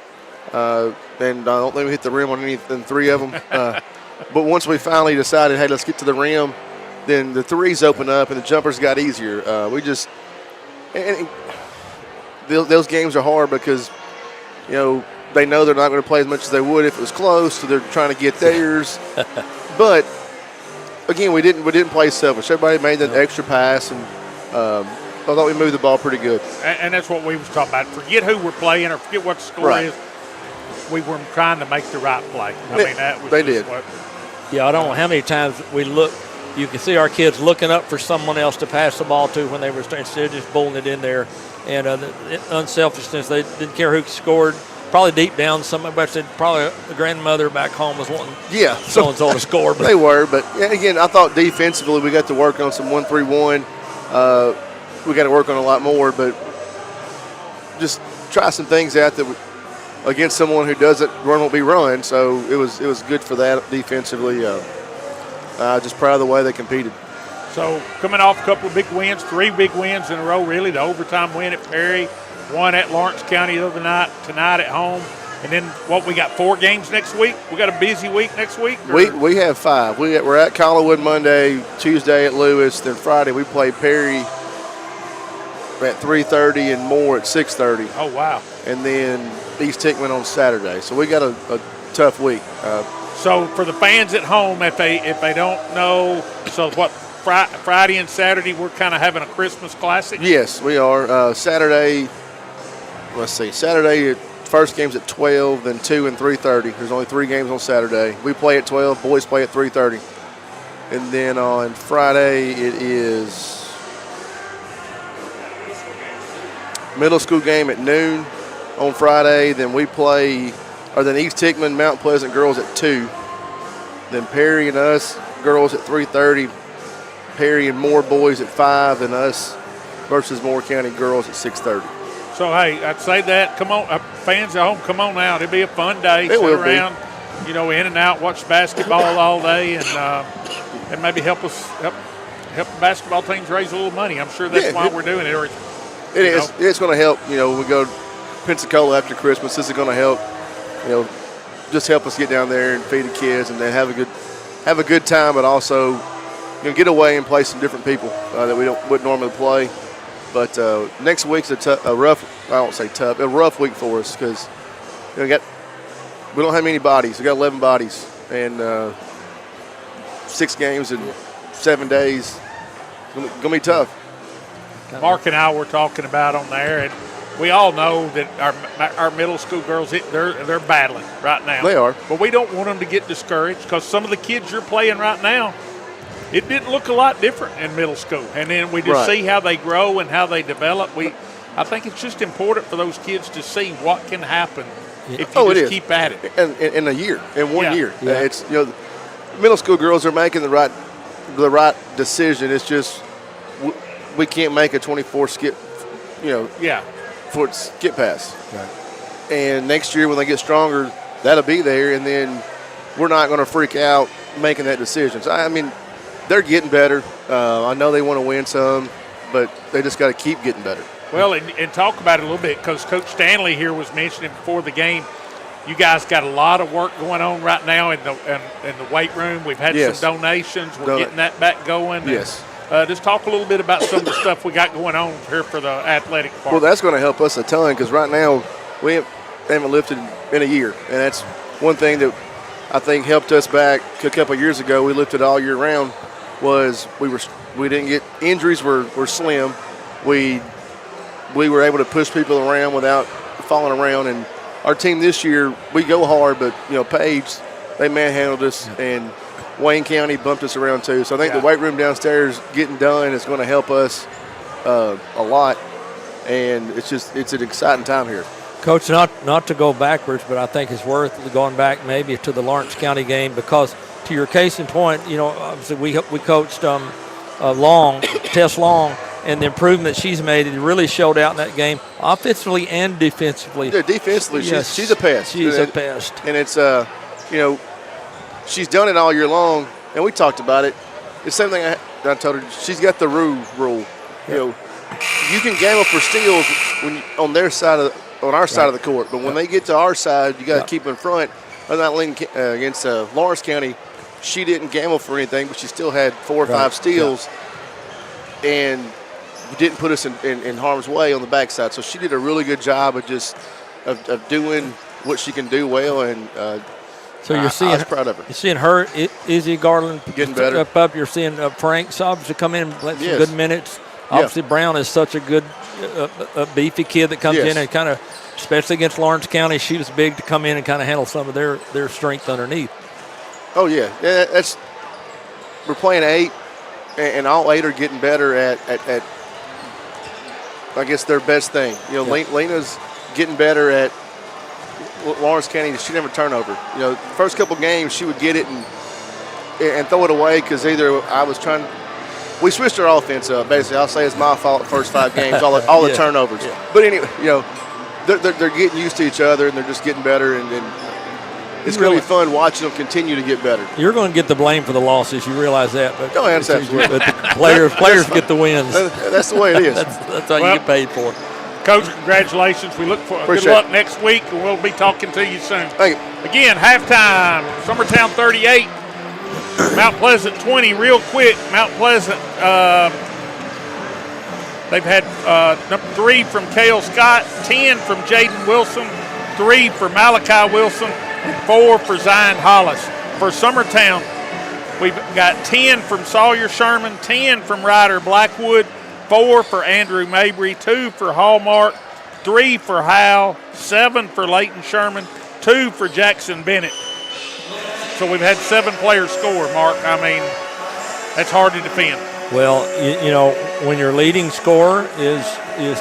G: and I don't think we hit the rim on any than 3 of them. But once we finally decided, hey, let's get to the rim, then the threes opened up and the jumpers got easier. Those games are hard because, you know, they know they're not going to play as much as they would if it was close, so they're trying to get theirs. But again, we didn't play selfish. Everybody made that extra pass, and I thought we moved the ball pretty good.
B: And that's what we was talking about. Forget who we're playing or forget what the score is. We were trying to make the right play. I mean, that was
G: they did.
C: Yeah, I don't know how many times we look. You can see our kids looking up for someone else to pass the ball to when they were instead of just bowling it in there. And the unselfishness, they didn't care who scored. Probably deep down, somebody said probably a grandmother back home was wanting so-and-so to score. But
G: they were, but again, I thought defensively we got to work on some 1-3-1. We got to work on a lot more, but just try some things out that against someone who doesn't run will be run. So it was good for that defensively. Just proud of the way they competed.
B: So coming off a couple of big wins, 3 big wins in a row, really. The overtime win at Perry, 1 at Lawrence County the other night, tonight at home. And then we got 4 games next week? We got a busy week next week?
G: We have 5. We're at Collinwood Monday, Tuesday at Lewis, then Friday we play Perry at 3:30 and Moore at 6:30.
B: Oh, wow.
G: And then East Hickman on Saturday. So we got a tough week.
B: So for the fans at home, if they don't know, so what, Friday and Saturday we're kind of having a Christmas classic?
G: Yes, we are. Saturday, first game's at 12, then 2 and 3:30. There's only 3 games on Saturday. We play at 12, boys play at 3:30. And then on Friday it is middle school game at noon on Friday. Then then East Hickman, Mount Pleasant girls at 2. Then Perry and us girls at 3:30. Perry and Moore boys at 5, and us versus Moore County girls at 6:30.
B: So, hey, I'd say that. Come on, fans at home, come on out. It'll be a fun day.
G: It will
B: around, in and out, watch basketball all day, and maybe help the basketball teams raise a little money. I'm sure that's why we're doing it.
G: It is. It's going to help. When we go to Pensacola after Christmas, this is going to help. Just help us get down there and feed the kids, and then have a good time, but also get away and play some different people that we wouldn't normally play. But next week's a rough week for us because we don't have many bodies. We got 11 bodies and 6 games in 7 days. It's gonna be tough.
B: Mark and I were talking about on there, and we all know that our middle school girls, they're battling right now.
G: They are.
B: But we don't want them to get discouraged because some of the kids you're playing right now, it didn't look a lot different in middle school. And then we just see how they grow and how they develop. I think it's just important for those kids to see what can happen if you just keep at it.
G: In a year, in 1 year.
C: Yeah.
G: It's middle school girls are making the right decision. It's just we can't make a 24 skip, foot skip pass.
C: Right.
G: And next year when they get stronger, that'll be there, and then we're not going to freak out making that decision. So, I mean, they're getting better. I know they want to win some, but they just got to keep getting better.
B: Well, and talk about it a little bit, because Coach Stanley here was mentioning before the game, you guys got a lot of work going on right now in the weight room. We've had some donations. We're getting that back going.
G: Yes.
B: Just talk a little bit about some of the stuff we got going on here for the athletic part.
G: Well, that's going to help us a ton, because right now we haven't lifted in a year, and that's one thing that I think helped us back a couple of years ago. We lifted all year round. Was we didn't get injuries were slim. We were able to push people around without falling around, and our team this year, we go hard, but Page, they manhandled us, and Wayne County bumped us around too. So I think the weight room downstairs getting done is going to help us a lot, and it's an exciting time here.
C: Coach, not to go backwards, but I think it's worth going back maybe to the Lawrence County game, because to your case in point, obviously we coached Tess Long, and the improvement she's made, it really showed out in that game, offensively and defensively.
G: Yeah, defensively,
C: yes,
G: she's a pest.
C: She's a pest.
G: And it's, she's done it all year long, and we talked about it. It's the same thing I told her. She's got the rule. Yep. You can gamble for steals on our side of the court, but when they get to our side, you got to keep in front. I'm not leaning against Lawrence County. She didn't gamble for anything, but she still had 4 or 5 steals, and didn't put us in harm's way on the backside. So she did a really good job of doing what she can do well, and
C: so I was
G: proud of her.
C: You're seeing her, Izzy Garland
G: getting better.
C: Up. You're seeing Frank's obviously come in and play some good minutes. Obviously, Brown is such a good, beefy kid that comes in and kind of, especially against Lawrence County, she was big to come in and kind of handle some of their strength underneath.
G: Oh yeah, we're playing 8, and all 8 are getting better at I guess their best thing. Lena's getting better at Lawrence County. She never turnover. First couple games she would get it and throw it away, because either we switched our offense up. Basically, I'll say it's my fault the first 5 games, all the turnovers. Yeah. But anyway, they're getting used to each other, and they're just getting better, and it's going to be fun watching them continue to get better.
C: You're going to get the blame for the losses. You realize that, but
G: absolutely.
C: But the players get the wins.
G: That's the way it is.
C: that's how you get paid for.
B: Coach, congratulations. We look for good luck next week, and we'll be talking to you soon.
G: Thank you.
B: Again, halftime, Summertown 38, Mount Pleasant 20. Real quick, Mount Pleasant, they've had number 3 from Cale Scott, 10 from Jaden Wilson, 3 for Malachi Wilson, and 4 for Zion Hollis. For Summertown, we've got 10 from Sawyer Sherman, 10 from Ryder Blackwood, 4 for Andrew Mabry, 2 for Hallmark, 3 for Howell, 7 for Leighton Sherman, 2 for Jackson Bennett. So we've had 7 players score, Mark. I mean, that's hard to defend.
C: Well, when your leading scorer is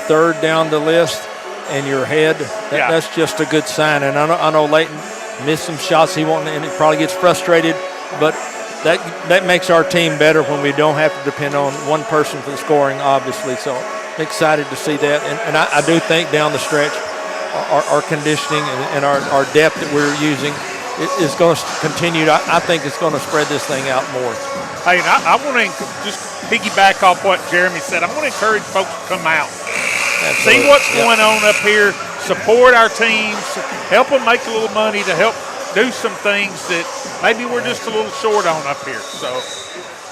C: third down the list and you're ahead, that's just a good sign. And I know Leighton missed some shots he wanted, and he probably gets frustrated, but that makes our team better when we don't have to depend on one person for the scoring, obviously. So I'm excited to see that. And I do think down the stretch, our conditioning and our depth that we're using is going to continue. I think it's going to spread this thing out more.
B: Hey, I want to just piggyback off what Jeremy said. I want to encourage folks to come out.
C: Absolutely.
B: See what's going on up here, support our teams, help them make a little money to help do some things that maybe we're just a little short on up here. So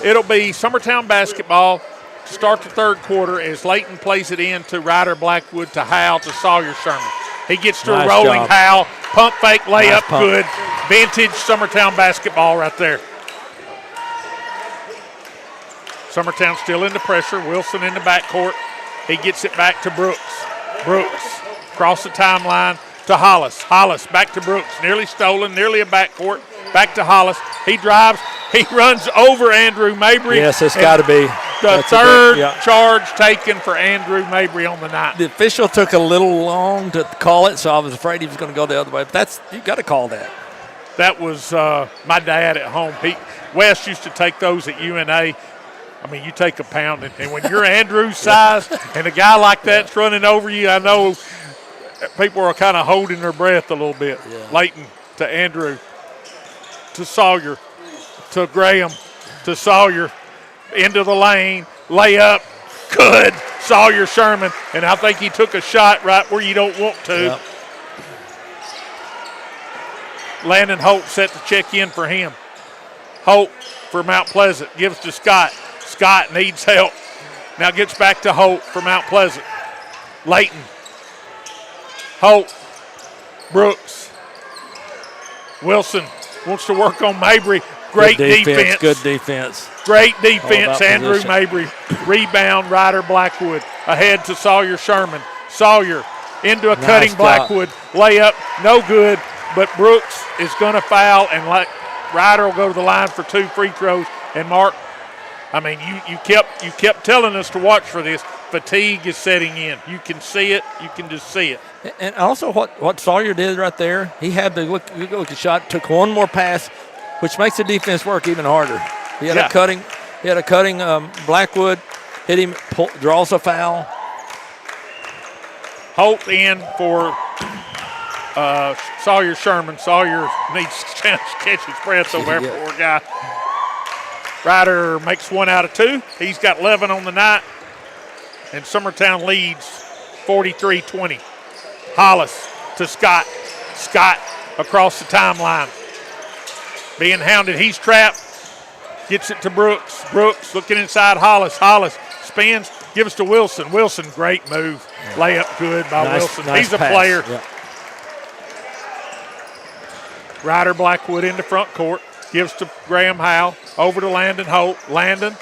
B: it'll be Summertown basketball to start the third quarter as Leighton plays it in to Ryder Blackwood, to Howell, to Sawyer Sherman. He gets to a rolling Howell, pump fake, layup, good. Vintage Summertown basketball right there. Summertown still into pressure. Wilson in the backcourt. He gets it back to Brooks. Brooks across the timeline to Hollis. Hollis back to Brooks. Nearly stolen, nearly a backcourt. Back to Hollis. He drives. He runs over Andrew Mabry.
C: Yes, it's got to be.
B: The third charge taken for Andrew Mabry on the night.
C: The official took a little long to call it, so I was afraid he was going to go the other way. But you got to call that.
B: That was my dad at home. Wes used to take those at UNA. I mean, you take a pound, and when you're Andrew's size and a guy like that's running over you, I know people are kind of holding their breath a little bit.
C: Yeah.
B: Leighton to Andrew, to Sawyer, to Graham, to Sawyer, into the lane, layup, good. Sawyer Sherman, and I think he took a shot right where you don't want to.
C: Yep.
B: Landon Holt set the check in for him. Holt for Mount Pleasant gives to Scott. Scott needs help. Now gets back to Holt for Mount Pleasant. Leighton. Holt. Brooks. Wilson wants to work on Mabry. Great defense.
C: Good defense.
B: Great defense, Andrew
C: position.
B: Mabry. Rebound, Ryder Blackwood. Ahead to Sawyer Sherman. Sawyer into a cutting
C: job.
B: Blackwood. Layup, no good, but Brooks is going to foul, and Ryder will go to the line for 2 free throws. And Mark, I mean, you kept telling us to watch for this. Fatigue is setting in. You can see it. You can just see it.
C: And also what Sawyer did right there, he had the look at shot, took one more pass, which makes the defense work even harder. He had a cutting Blackwood, hit him, draws a foul.
B: Holt in for Sawyer Sherman. Sawyer needs a chance to catch his breath over there, poor guy. Ryder makes 1 out of 2. He's got 11 on the night. And Summertown leads 43-20. Hollis to Scott. Scott across the timeline. Being hounded. He's trapped. Gets it to Brooks. Brooks looking inside Hollis. Hollis spins. Gives to Wilson. Wilson, great move. Layup good by Wilson. He's a
C: pass.
B: player.
C: Yeah.
B: Ryder Blackwood into front court. Gives to Graham Howe. Over to Landon Holt. Landon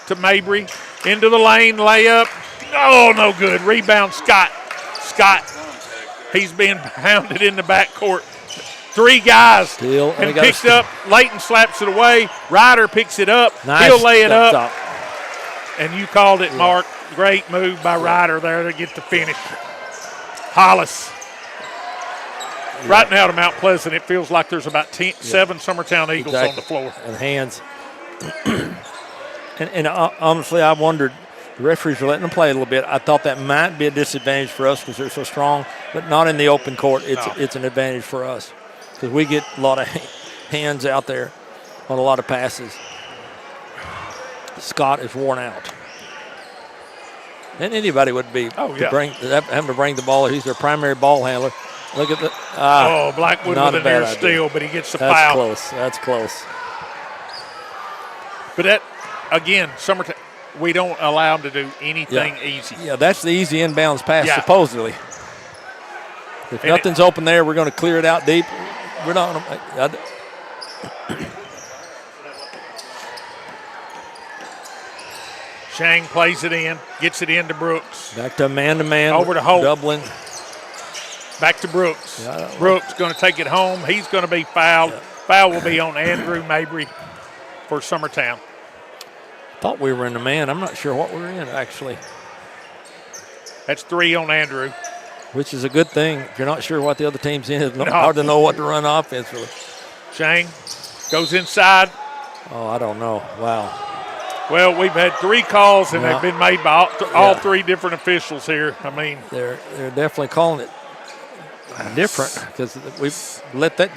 B: to Mabry. Into the lane. Layup. Oh, no good. Rebound Scott. Scott. He's being pounded in the backcourt. 3 guys.
C: Steal.
B: And picked up. Leighton slaps it away. Ryder picks it up. He'll lay it up. And you called it, Mark. Great move by Ryder there to get the finish. Hollis. Right now to Mount Pleasant, it feels like there's about 7 Summertown Eagles on the floor.
C: And hands. and honestly, I wondered, the referees are letting them play a little bit. I thought that might be a disadvantage for us because they're so strong, but not in the open court. It's an advantage for us because we get a lot of hands out there on a lot of passes. Scott is worn out. And anybody would be having to bring the ball. He's their primary ball handler. Look at the
B: Blackwood with a near steal, but he gets the foul.
C: That's close.
B: But that, again, Summertown, we don't allow them to do anything easy.
C: Yeah, that's the easy inbounds pass, supposedly. If nothing's open there, we're going to clear it out deep. We're not going to.
B: Shang plays it in, gets it into Brooks.
C: Back to man-to-man.
B: Over to Holt.
C: Dublin.
B: Back to Brooks. Brooks going to take it home. He's going to be fouled. Yeah. Foul will be on Andrew Mabry for Summertown.
C: Thought we were in the man. I'm not sure what we're in, actually.
B: That's 3 on Andrew.
C: Which is a good thing. If you're not sure what the other team's in, it's hard to know what to run offensively.
B: Shang goes inside.
C: Oh, I don't know. Wow.
B: Well, we've had 3 calls, and they've been made by all 3 different officials here. I mean,
C: they're definitely calling it different because we've let that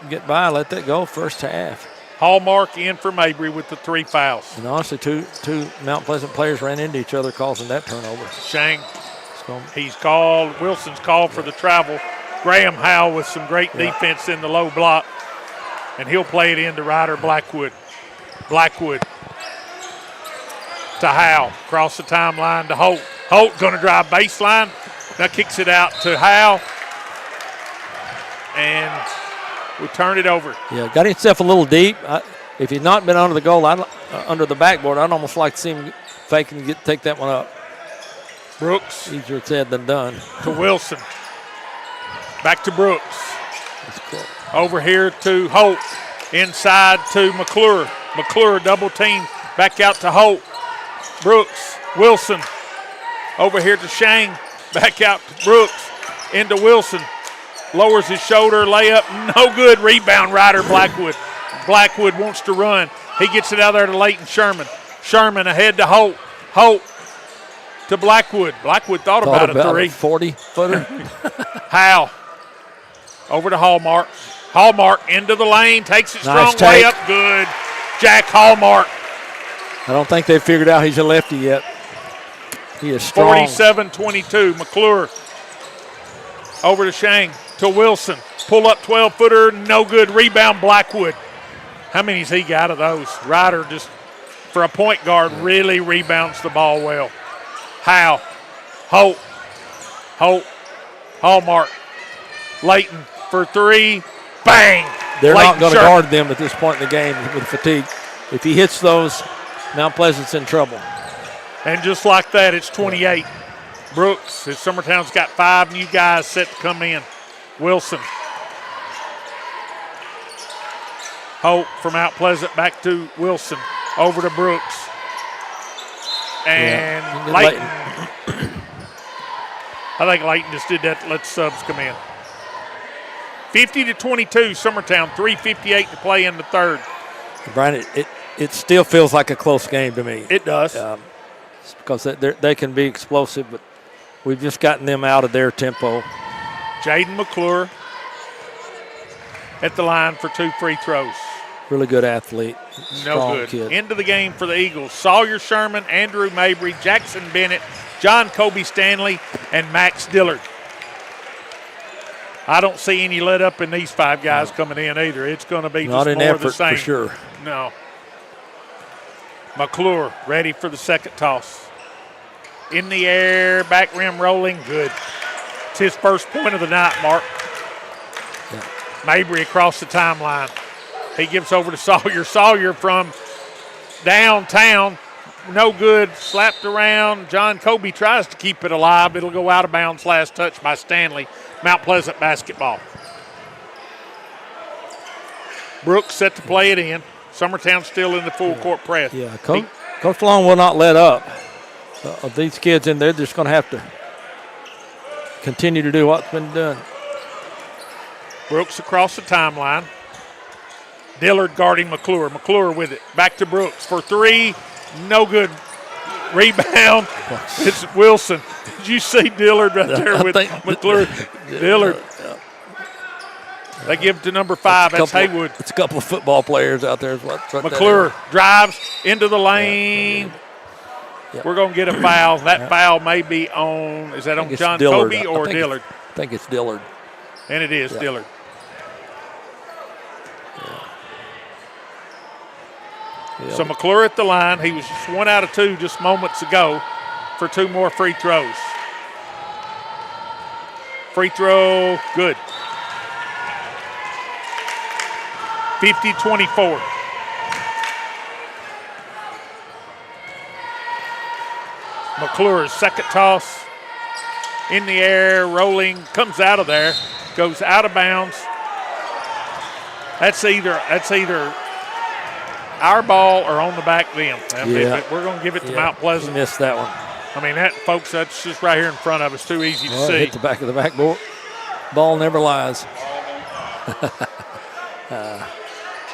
C: get by, let that go first half.
B: Hallmark in for Mabry with the 3 fouls.
C: And honestly, two Mount Pleasant players ran into each other causing that turnover.
B: Shang, he's called. Wilson's called for the travel. Graham Howe with some great defense in the low block, and he'll play it into Ryder Blackwood. Blackwood to Howe, across the timeline to Holt. Holt going to drive baseline. Now kicks it out to Howe, and we turn it over.
C: Yeah, got himself a little deep. If he'd not been under the goal, under the backboard, I'd almost like to see him fake and take that one up.
B: Brooks.
C: Easier said than done.
B: To Wilson. Back to Brooks. Over here to Holt. Inside to McClure. McClure double team. Back out to Holt. Brooks. Wilson. Over here to Shang. Back out to Brooks. Into Wilson. Lowers his shoulder. Layup. No good. Rebound. Ryder Blackwood. Blackwood wants to run. He gets it out there to Leighton Sherman. Sherman ahead to Holt. Holt to Blackwood. Blackwood thought about a three.
C: 40-footer.
B: Howe over to Hallmark. Hallmark into the lane, takes it
C: Nice
B: strong way
C: take.
B: up. Good. Jack Hallmark.
C: I don't think they've figured out he's a lefty yet. He is strong.
B: 47-22. McClure over to Shang to Wilson. Pull up 12-footer, no good. Rebound Blackwood. How many's he got of those? Ryder just, for a point guard, really rebounds the ball well. Howe. Holt. Hallmark. Layton for three. Bang!
C: They're
B: Layton
C: not going to
B: Sherman.
C: guard them at this point in the game with fatigue. If he hits those, Mount Pleasant's in trouble.
B: And just like that, it's 28. Brooks, his Summertown's got 5 new guys set to come in. Wilson. Holt from Mount Pleasant back to Wilson. Over to Brooks. And Layton. I think Layton just did that to let the subs come in. 50-22, Summertown, 3:58 to play in the third.
C: Brian, it still feels like a close game to me.
B: It does.
C: It's because they can be explosive, but we've just gotten them out of their tempo.
B: Jaden McClure at the line for 2 free throws.
C: Really good athlete.
B: No
C: Strong
B: good.
C: kid.
B: Into the game for the Eagles. Sawyer Sherman, Andrew Mabry, Jackson Bennett, John Kobe Stanley, and Max Dillard. I don't see any let up in these 5 guys coming in either. It's going to be
C: Not
B: just
C: an
B: more of the
C: effort
B: same.
C: for sure.
B: No. McClure ready for the second toss. In the air, back rim rolling, good. It's his first point of the night, Mark.
C: Yeah.
B: Mabry across the timeline. He gives over to Sawyer. Sawyer from downtown, no good, slapped around. John Kobe tries to keep it alive. It'll go out of bounds, last touch by Stanley. Mount Pleasant basketball. Brooks set to play it in. Summertown still in the full court press.
C: Yeah, Coach Long will not let up. These kids in there, they're just going to have to continue to do what's been done.
B: Brooks across the timeline. Dillard guarding McClure. McClure with it. Back to Brooks for 3. No good. Rebound. It's Wilson. Did you see Dillard right there with McClure? Dillard. They give it to number 5. That's Haywood.
C: It's a couple of football players out there.
B: McClure drives into the lane.
C: Yeah.
B: We're going to get a foul. That foul may be on, is that on John
C: Dillard.
B: Kobe or Dillard?
C: I think it's Dillard.
B: And it is Dillard.
C: Yeah.
B: So McClure at the line. He was just 1 out of 2 just moments ago for 2 more free throws. Free throw, good. 50-24. McClure's second toss in the air, rolling, comes out of there, goes out of bounds. That's either our ball or on the back them.
C: Yeah.
B: We're going to give it to Mount Pleasant.
C: He missed that one.
B: I mean, that, folks, that's just right here in front of us. Too easy to
C: Well,
B: see.
C: hit the back of the backboard. Ball never lies.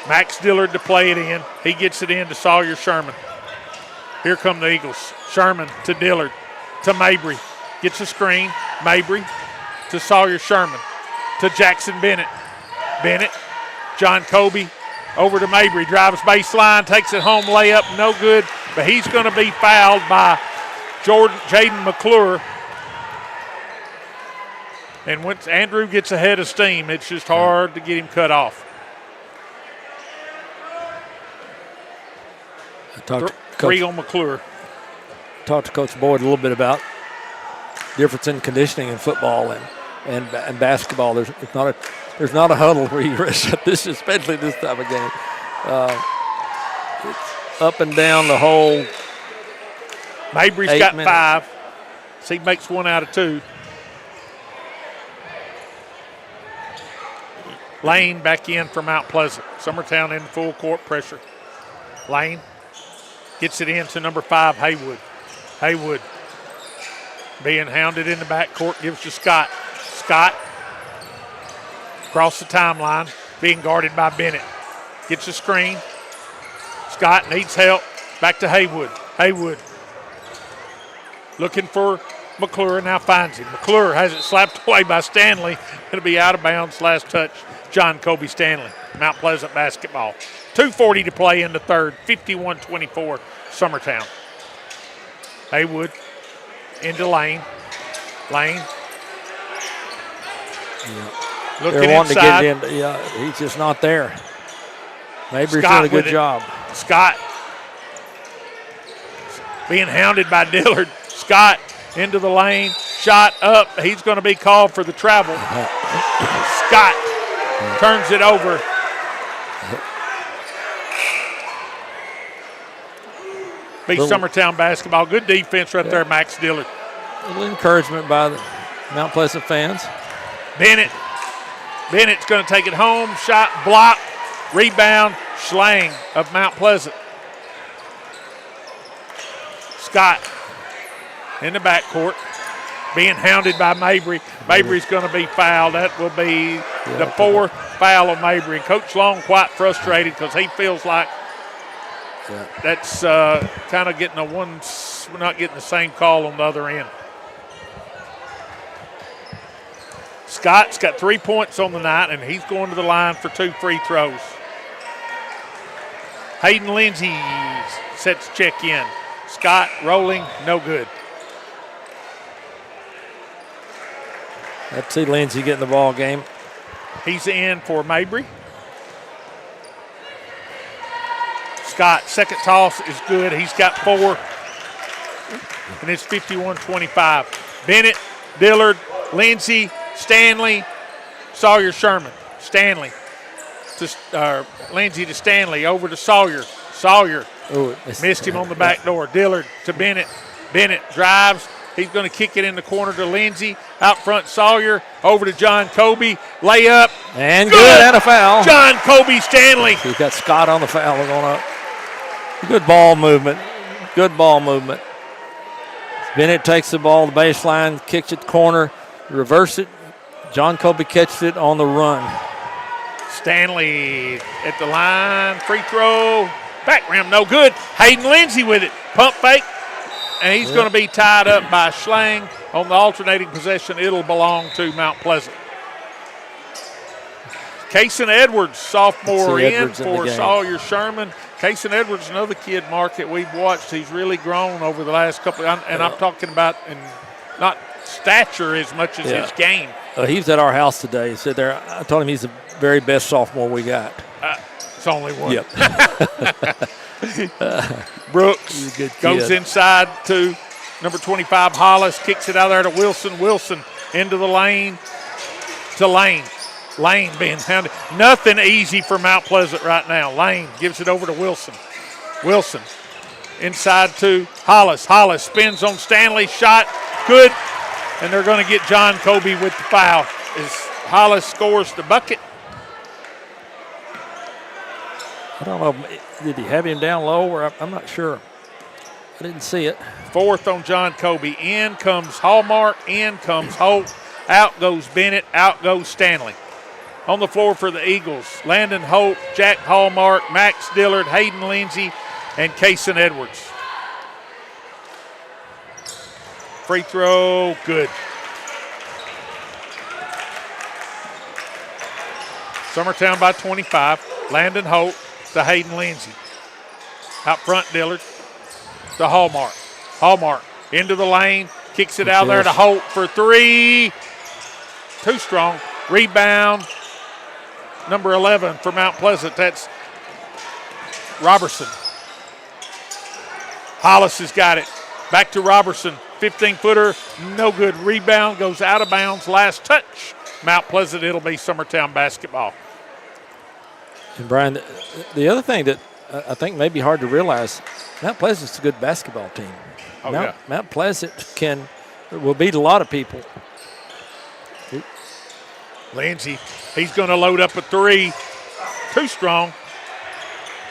B: Max Dillard to play it in. He gets it in to Sawyer Sherman. Here come the Eagles. Sherman to Dillard to Mabry. Gets a screen. Mabry to Sawyer Sherman to Jackson Bennett. Bennett, John Kobe over to Mabry. Drives baseline, takes it home, layup, no good. But he's going to be fouled by Jaden McClure. And once Andrew gets ahead of steam, it's just hard to get him cut off.
C: I talked to
B: 3 on McClure.
C: Talked to Coach Boyd a little bit about difference in conditioning in football and basketball. There's not a huddle where you rest up. This, especially this type of game. It's up and down the whole.
B: Mabry's
C: 8
B: got
C: minutes.
B: 5. So he makes 1 out of 2. Lane back in for Mount Pleasant. Summertown in full court pressure. Lane gets it in to number 5, Haywood. Haywood being hounded in the backcourt, gives to Scott. Scott across the timeline, being guarded by Bennett. Gets a screen. Scott needs help. Back to Haywood. Haywood looking for McClure, now finds him. McClure has it slapped away by Stanley. It'll be out of bounds. Last touch, John Kobe Stanley. Mount Pleasant basketball. 2:40 to play in the third. 51-24, Summertown. Haywood into Lane. Lane.
C: Yeah.
B: Looking
C: They're wanting
B: inside.
C: to get it in. Yeah, he's just not there. Mabry's
B: Scott
C: doing a good
B: with it.
C: job.
B: Scott being hounded by Dillard. Scott into the lane. Shot up. He's going to be called for the travel. Scott turns it over. Be Summertown basketball. Good defense right there, Max Dillard.
C: A little encouragement by the Mount Pleasant fans.
B: Bennett's going to take it home. Shot, block, rebound, Schlang of Mount Pleasant. Scott in the backcourt, being hounded by Mabry. Mabry's going to be fouled. That will be the fourth foul of Mabry. And Coach Long quite frustrated because he feels like that's kind of getting we're not getting the same call on the other end. Scott's got 3 points on the night, and he's going to the line for 2 free throws. Hayden Lindsay sets check in. Scott rolling, no good.
C: Let's see Lindsay getting the ball game.
B: He's in for Mabry. Scott, second toss is good. He's got 4, and it's 51-25. Bennett, Dillard, Lindsay, Stanley, Sawyer, Sherman. Stanley to Lindsay to Stanley, over to Sawyer. Sawyer missed him on the back door. Dillard to Bennett. Bennett drives. He's going to kick it in the corner to Lindsay. Out front, Sawyer. Over to John Kobe. Layup.
C: And good and a foul.
B: John Kobe Stanley.
C: He's got Scott on the foul going up. Good ball movement. Good ball movement. Bennett takes the ball, the baseline, kicks it corner, reverse it. John Kobe catches it on the run.
B: Stanley at the line. Free throw. Back rim, no good. Hayden Lindsay with it. Pump fake. And he's going to be tied up by Schlang on the alternating possession. It'll belong to Mount Pleasant. Kaysen Edwards, sophomore, in for Sawyer Sherman. Kaysen Edwards, another kid, Mark, that we've watched. He's really grown over the last couple. And I'm talking about in not stature as much as his game.
C: He was at our house today. He said there. I told him he's the very best sophomore we got.
B: It's only one.
C: Yep.
B: Brooks goes inside to number 25, Hollis, kicks it out there to Wilson. Wilson into the lane to Lane. Lane being hounded. Nothing easy for Mount Pleasant right now. Lane gives it over to Wilson. Wilson inside to Hollis. Hollis spins on Stanley. Shot good. And they're going to get John Kobe with the foul as Hollis scores the bucket.
C: I don't know. Did he have him down low? Or I'm not sure. I didn't see it.
B: Fourth on John Kobe. In comes Hallmark. In comes Holt. Out goes Bennett. Out goes Stanley. On the floor for the Eagles, Landon Holt, Jack Hallmark, Max Dillard, Hayden Lindsay, and Kaysen Edwards. Free throw, good. Summertown by 25. Landon Holt to Hayden Lindsay. Out front, Dillard to Hallmark. Hallmark into the lane, kicks it out there to Holt for 3. Too strong. Rebound. Number 11 for Mount Pleasant. That's Robertson. Hollis has got it. Back to Robertson. 15-footer. No good. Rebound goes out of bounds. Last touch. Mount Pleasant. It'll be Summertown basketball.
C: And Brian, the other thing that I think may be hard to realize, Mount Pleasant's a good basketball team. Mount Pleasant will beat a lot of people.
B: Lindsay, he's going to load up a 3. Too strong.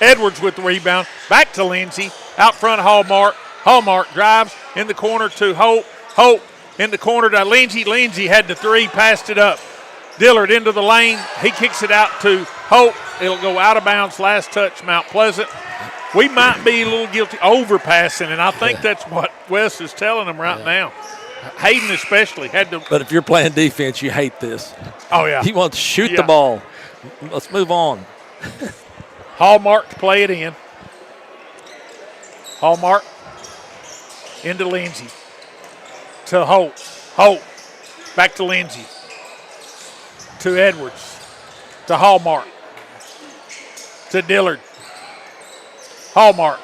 B: Edwards with the rebound. Back to Lindsay. Out front, Hallmark. Hallmark drives in the corner to Holt. Holt in the corner to Lindsay. Lindsay had the 3, passed it up. Dillard into the lane. He kicks it out to Holt. It'll go out of bounds. Last touch, Mount Pleasant. we might be a little guilty overpassing, and I think that's what Wes is telling them right now. Hayden especially had to.
C: But if you're playing defense, you hate this.
B: Oh, yeah.
C: He wants to shoot the ball. Let's move on.
B: Hallmark to play it in. Hallmark into Lindsey. To Holt. Holt. Back to Lindsey. To Edwards. To Hallmark. To Dillard. Hallmark.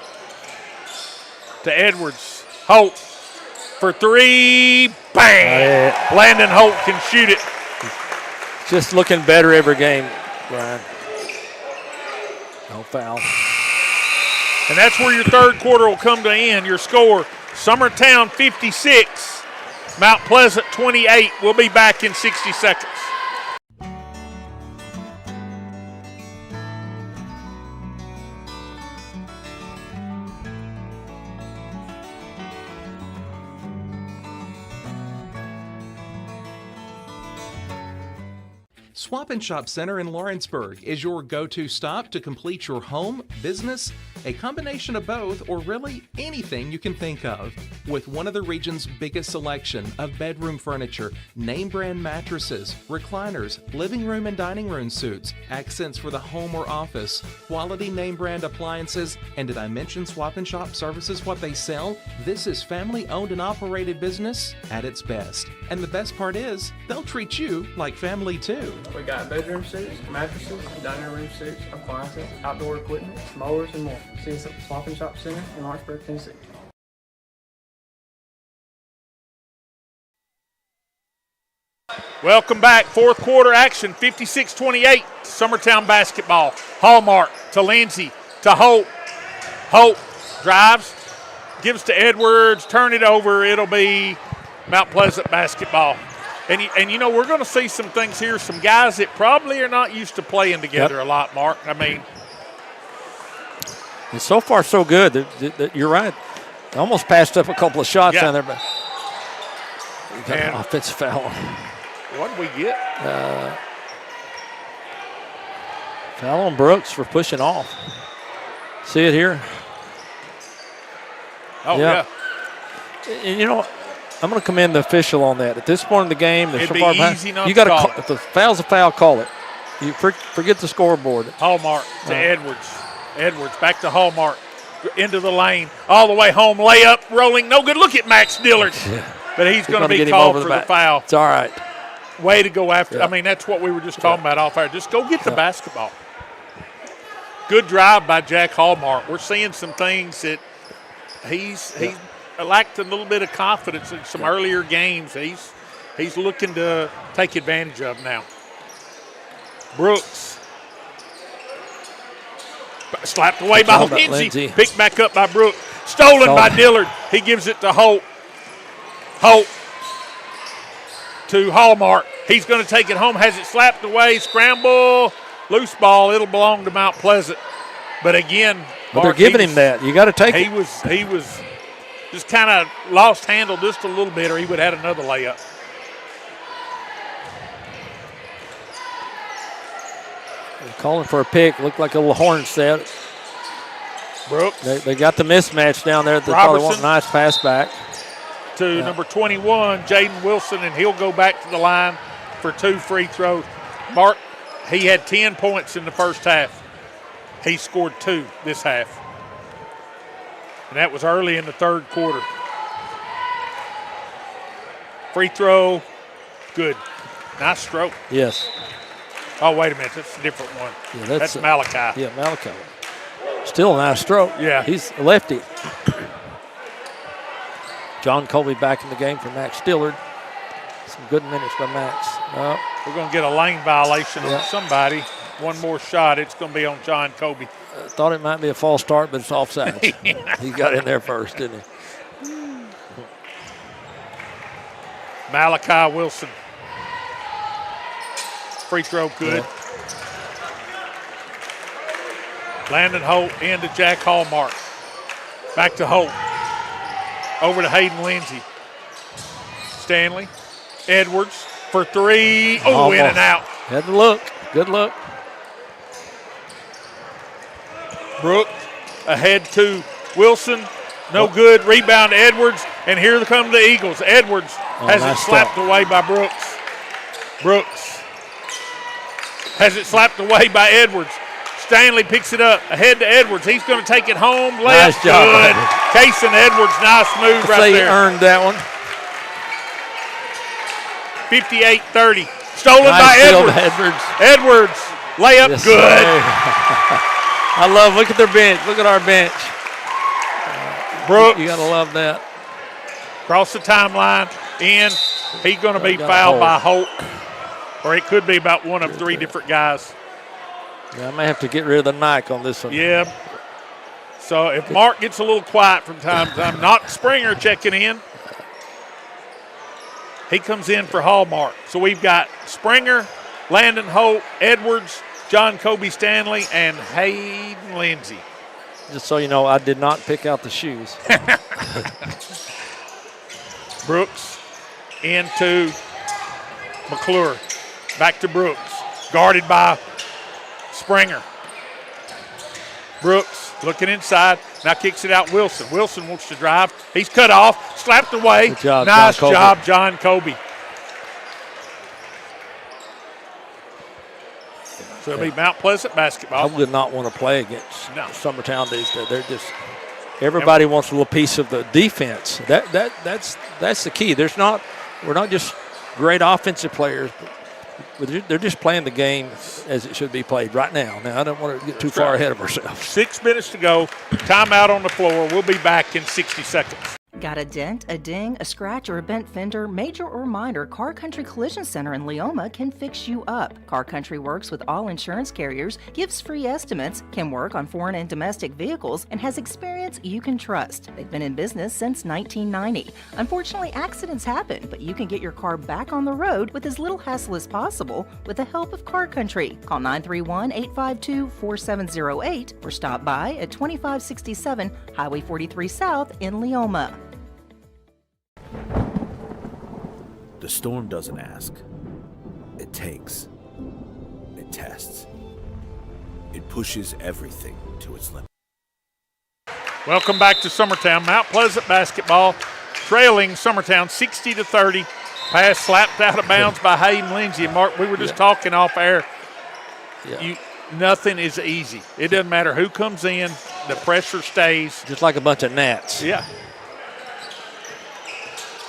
B: To Edwards. Holt. For three. Bang! Landon Holt can shoot it.
C: Just looking better every game, Brian. No foul.
B: And that's where your third quarter will come to end. Your score, Summertown 56, Mount Pleasant 28. We'll be back in 60 seconds.
H: Swap and Shop Center in Lawrenceburg is your go-to stop to complete your home, business, a combination of both, or really anything you can think of. With one of the region's biggest selection of bedroom furniture, name brand mattresses, recliners, living room and dining room suites, accents for the home or office, quality name brand appliances, and did I mention Swap and Shop services what they sell? This is family owned and operated business at its best. And the best part is, they'll treat you like family too.
I: We got bedroom suites, mattresses, dining room suites, appliances, outdoor equipment, mowers, and more. See us at the Swap and Shop Center in Lawrenceburg, Tennessee.
B: Welcome back. Fourth quarter action, 56-28, Summertown basketball. Hallmark to Lindsey to Holt. Holt drives, gives to Edwards, turn it over. It'll be Mount Pleasant basketball. And you know, we're going to see some things here, some guys that probably are not used to playing together a lot, Mark. I mean.
C: And so far, so good. You're right. They almost passed up a couple of shots down there, but you got an offensive foul.
B: What did we get?
C: Foul on Brooks for pushing off. See it here?
B: Oh, yeah.
C: And you know, I'm going to commend the official on that. At this point in the game, they're
B: It'd
C: so
B: be
C: far behind.
B: easy not
C: You
B: to
C: got
B: call
C: to call. If the foul's a foul, call it. You forget the scoreboard.
B: Hallmark to Edwards. Edwards back to Hallmark. Into the lane. All the way home. Layup. Rolling. No good. Look at Max Dillard. But he's going to be called for the foul.
C: It's all right.
B: Way to go after. I mean, that's what we were just talking about off air. Just go get the basketball. Good drive by Jack Hallmark. We're seeing some things that he's lacked a little bit of confidence in some earlier games. He's looking to take advantage of now. Brooks. Slapped away by Lindsey. Picked back up by Brooks. Stolen by Dillard. He gives it to Holt. Holt to Hallmark. He's going to take it home. Has it slapped away. Scramble. Loose ball. It'll belong to Mount Pleasant. But again,
C: Mark, they're giving him that. You got to take it.
B: He was just kind of lost handle just a little bit, or he would have had another layup.
C: They're calling for a pick. Looked like a little horn set.
B: Brooks.
C: They got the mismatch down there. They probably want a nice pass back.
B: To number 21, Jaden Wilson, and he'll go back to the line for 2 free throws. Mark, he had 10 points in the first half. He scored 2 this half. And that was early in the third quarter. Free throw, good. Nice stroke.
C: Yes.
B: Oh, wait a minute. That's a different one.
C: Yeah,
B: that's Malachi.
C: Yeah, Malachi. Still a nice stroke.
B: Yeah.
C: He's a lefty. John Colby back in the game for Max Dillard. Some good minutes by Max.
B: We're going to get a lane violation on somebody. One more shot. It's going to be on John Colby.
C: Thought it might be a false start, but it's offside. He got in there first, didn't he?
B: Malachi Wilson. Free throw good. Yeah. Landon Holt into Jack Hallmark. Back to Holt. Over to Hayden Lindsey. Stanley. Edwards for 3. Oh, almost. In and out.
C: Had to look. Good look.
B: Brooks. Ahead to Wilson. No good. Rebound to Edwards. And here come the Eagles. Edwards has it slapped away by Brooks. Brooks has it slapped away by Edwards. Stanley picks it up. Ahead to Edwards. He's going to take it home. Left.
C: Nice job.
B: Good. Kason Edwards, nice move right there.
C: He earned that one.
B: 58-30. Stolen
C: Nice
B: by
C: field,
B: Edwards. Edwards. Layup.
C: Yes,
B: good.
C: Look at their bench. Look at our bench.
B: Brooks.
C: You got to love that.
B: Cross the timeline. In. He's going to be fouled by Holt. Or it could be about one of three different guys.
C: Yeah, I may have to get rid of the Nike on this one.
B: Yeah. So if Mark gets a little quiet from time to time, not Springer checking in. He comes in for Hallmark. So we've got Springer, Landon Holt, Edwards, John Kobe Stanley, and Hayden Lindsay.
C: Just so you know, I did not pick out the shoes.
B: Brooks into McClure. Back to Brooks. Guarded by Springer. Brooks looking inside. Now kicks it out Wilson. Wilson wants to drive. He's cut off. Slapped away.
C: Good job,
B: nice
C: John
B: job, John Kobe. So it'll be Mount Pleasant basketball.
C: I would not want to play against
B: No.
C: Summertown these days. They're just everybody wants a little piece of the defense. That's the key. We're not just great offensive players, but they're just playing the game as it should be played right now. Now I don't want to get too far ahead of ourselves.
B: 6 minutes to go. Timeout on the floor. We'll be back in 60 seconds.
J: Got a dent, a ding, a scratch, or a bent fender? Major or minor, Car Country Collision Center in Leoma can fix you up. Car Country works with all insurance carriers, gives free estimates, can work on foreign and domestic vehicles, and has experience you can trust. They've been in business since 1990. Unfortunately, accidents happen, but you can get your car back on the road with as little hassle as possible with the help of Car Country. Call 931-852-4708 or stop by at 2567 Highway 43 South in Leoma.
K: The storm doesn't ask. It takes. It tests. It pushes everything to its limit.
B: Welcome back to Summertown. Mount Pleasant basketball trailing Summertown 60-30. Pass slapped out of bounds by Hayden Lindsay. And Mark, we were just talking off air.
C: Yeah.
B: Nothing is easy. It doesn't matter who comes in. The pressure stays.
C: Just like a bunch of gnats.
B: Yeah.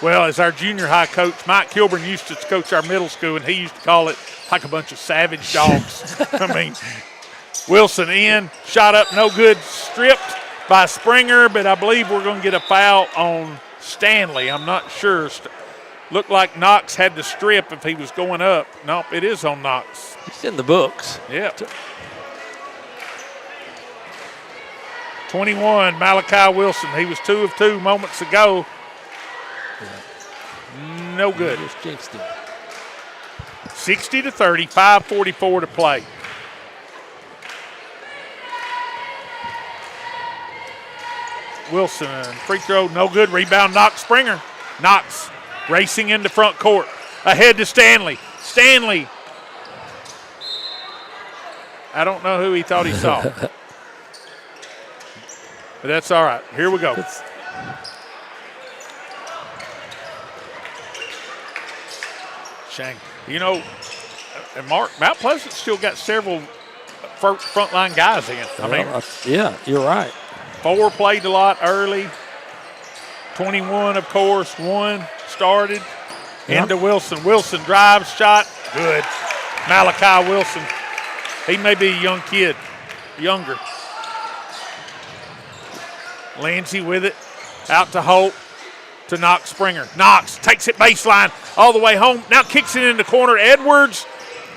B: Well, as our junior high coach, Mike Kilburn, used to coach our middle school, and he used to call it like a bunch of savage dogs. I mean, Wilson in, shot up, no good, stripped by Springer, but I believe we're going to get a foul on Stanley. I'm not sure. Looked like Knox had to strip if he was going up. Nope, it is on Knox.
C: It's in the books.
B: Yeah. 21, Malachi Wilson. He was 2 of 2 moments ago. No good.
C: Just jinxed him.
B: 60-30, 5:44 to play. Wilson, free throw, no good. Rebound, Knox Springer. Knox racing into front court. Ahead to Stanley. Stanley. I don't know who he thought he saw. But that's all right. Here we go. Shang. You know, and Mark, Mount Pleasant still got several frontline guys in.
C: Yeah, you're right.
B: 4 played a lot early. 21, of course, 1 started. Into Wilson. Wilson drives, shot, good. Malachi Wilson. He may be a young kid, younger. Lindsay with it, out to Holt. To Knox Springer. Knox takes it baseline all the way home. Now kicks it in the corner. Edwards.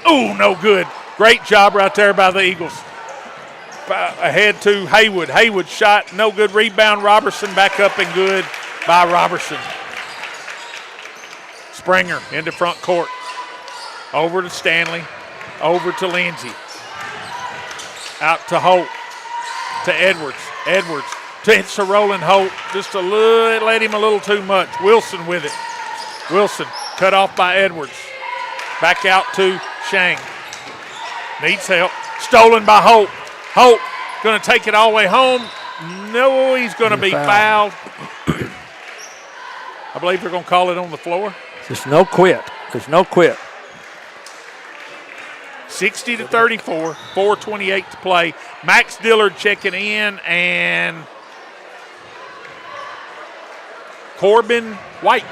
B: Ooh, no good. Great job right there by the Eagles. Ahead to Haywood. Haywood shot, no good. Rebound. Robertson back up and good by Robertson. Springer into front court. Over to Stanley. Over to Lindsay. Out to Holt. To Edwards. Edwards. It's a rolling Holt. Just let him a little too much. Wilson with it. Wilson cut off by Edwards. Back out to Shang. Needs help. Stolen by Holt. Holt going to take it all the way home. No, he's going to be fouled. I believe they're going to call it on the floor.
C: There's no quit. There's no quit.
B: 60-34, 4:28 to play. Max Dillard checking in, and Corbin White.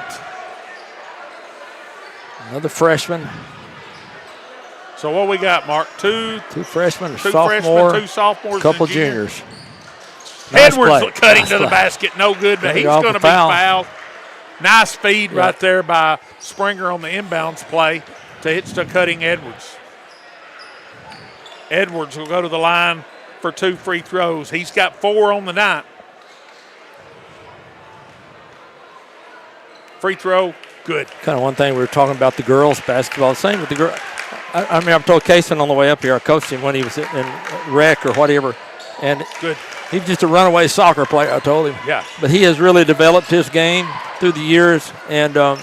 C: Another freshman.
B: So what we got, Mark? Two
C: freshmen,
B: two
C: sophomore,
B: freshmen, two sophomores,
C: a couple
B: and a junior.
C: juniors. Nice
B: Edwards
C: play.
B: cutting
C: Nice
B: to the
C: play.
B: basket, no good, but he's
C: Off
B: going
C: the
B: to be
C: foul.
B: fouled. Nice feed right there by Springer on the inbounds play to hit to cutting Edwards. Edwards will go to the line for 2 free throws. He's got 4 on the night. Free throw, good.
C: Kind of one thing we were talking about the girls basketball. Same with the girl. I mean, I've told Kaysen on the way up here. I coached him when he was in rec or whatever, and
B: good.
C: He's just a runaway soccer player. I told him.
B: Yeah.
C: But he has really developed his game through the years, and like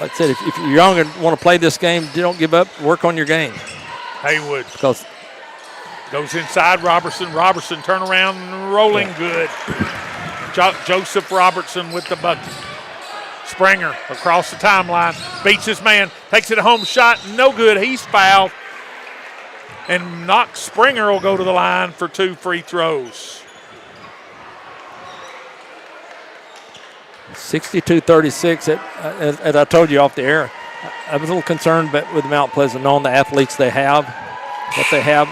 C: I said, if you're young and want to play this game, don't give up. Work on your game.
B: Haywood
C: because
B: goes inside. Robertson turn around, rolling good. Joseph Robertson with the bucket. Springer across the timeline, beats his man, takes it a home shot, no good. He's fouled. And Knox Springer will go to the line for 2 free throws.
C: 62-36. As I told you off the air, I was a little concerned with Mount Pleasant, knowing the athletes they have, what they have.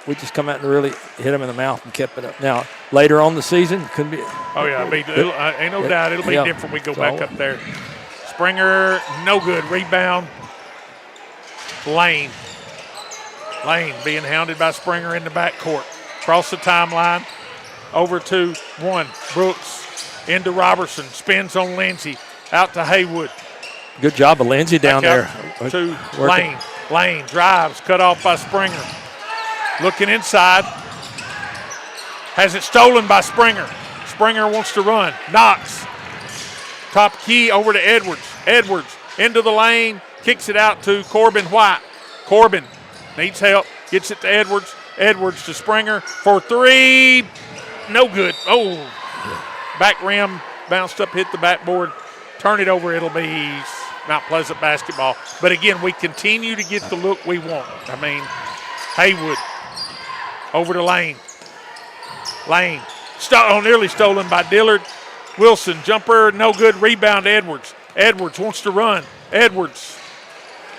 C: We just come out and really hit them in the mouth and kept it up. Now, later on the season, could be.
B: Oh, yeah, ain't no doubt. It'll be different. We go back up there. Springer, no good. Rebound. Lane being hounded by Springer in the backcourt. Across the timeline. Over to 1. Brooks into Robertson. Spins on Lindsey. Out to Haywood.
C: Good job of Lindsey down there.
B: To Lane. Lane drives. Cut off by Springer. Looking inside. Has it stolen by Springer. Springer wants to run. Knox. Top key over to Edwards. Edwards into the lane. Kicks it out to Corbin White. Corbin needs help. Gets it to Edwards. Edwards to Springer for 3. No good. Oh, back rim. Bounced up, hit the backboard. Turn it over. It'll be Mount Pleasant basketball. But again, we continue to get the look we want. I mean, Haywood over to Lane. Lane. Nearly stolen by Dillard. Wilson, jumper, no good. Rebound, Edwards. Edwards wants to run. Edwards.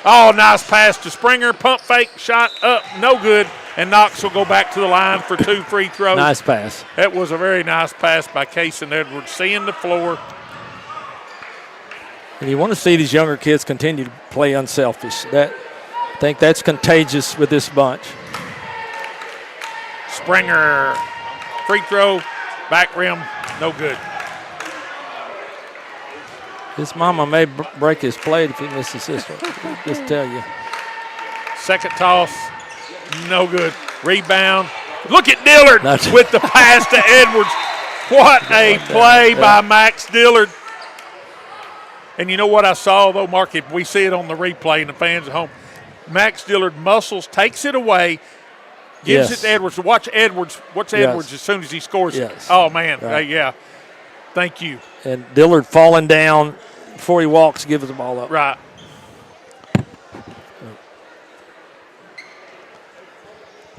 B: Oh, nice pass to Springer. Pump fake, shot up, no good. And Knox will go back to the line for 2 free throws.
C: Nice pass.
B: That was a very nice pass by Kaysen Edwards. Seeing the floor.
C: And you want to see these younger kids continue to play unselfish. I think that's contagious with this bunch.
B: Springer, free throw, back rim, no good.
C: His mama may break his plate if he misses this one. Just tell you.
B: Second toss, no good. Rebound. Look at Dillard with the pass to Edwards. What a play by Max Dillard. And you know what I saw, though, Mark? If we see it on the replay and the fans at home, Max Dillard muscles, takes it away, gives it to Edwards. Watch Edwards. Edwards as soon as he scores it. Oh, man.
C: Right.
B: Yeah. Thank you.
C: And Dillard falling down before he walks, gives the ball up.
B: Right.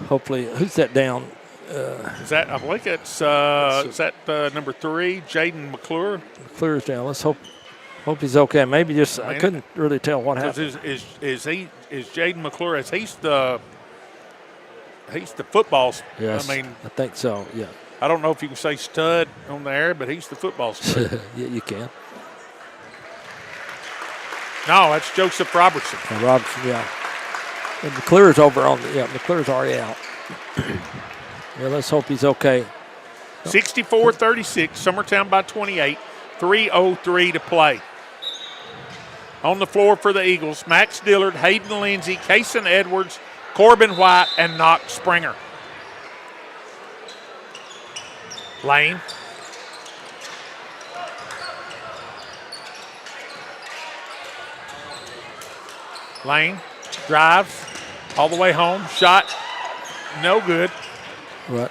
C: Hopefully, who's that down?
B: Is that? I believe it's is that number 3, Jaden McClure.
C: McClure's down. Let's hope he's okay. Maybe just I couldn't really tell what happened.
B: Is Jaden McClure? He's the football.
C: Yes,
B: I mean,
C: I think so. Yeah.
B: I don't know if you can say stud on the air, but he's the football stud.
C: Yeah, you can.
B: No, that's Joseph Robertson.
C: Robertson, yeah. And McClure's over on McClure's already out. Yeah, let's hope he's okay.
B: 64-36, Summertown by 28, 3:03 to play. On the floor for the Eagles, Max Dillard, Hayden Lindsey, Kaysen Edwards, Corbin White, and Knox Springer. Lane. Lane drives all the way home. Shot no good.
C: Right.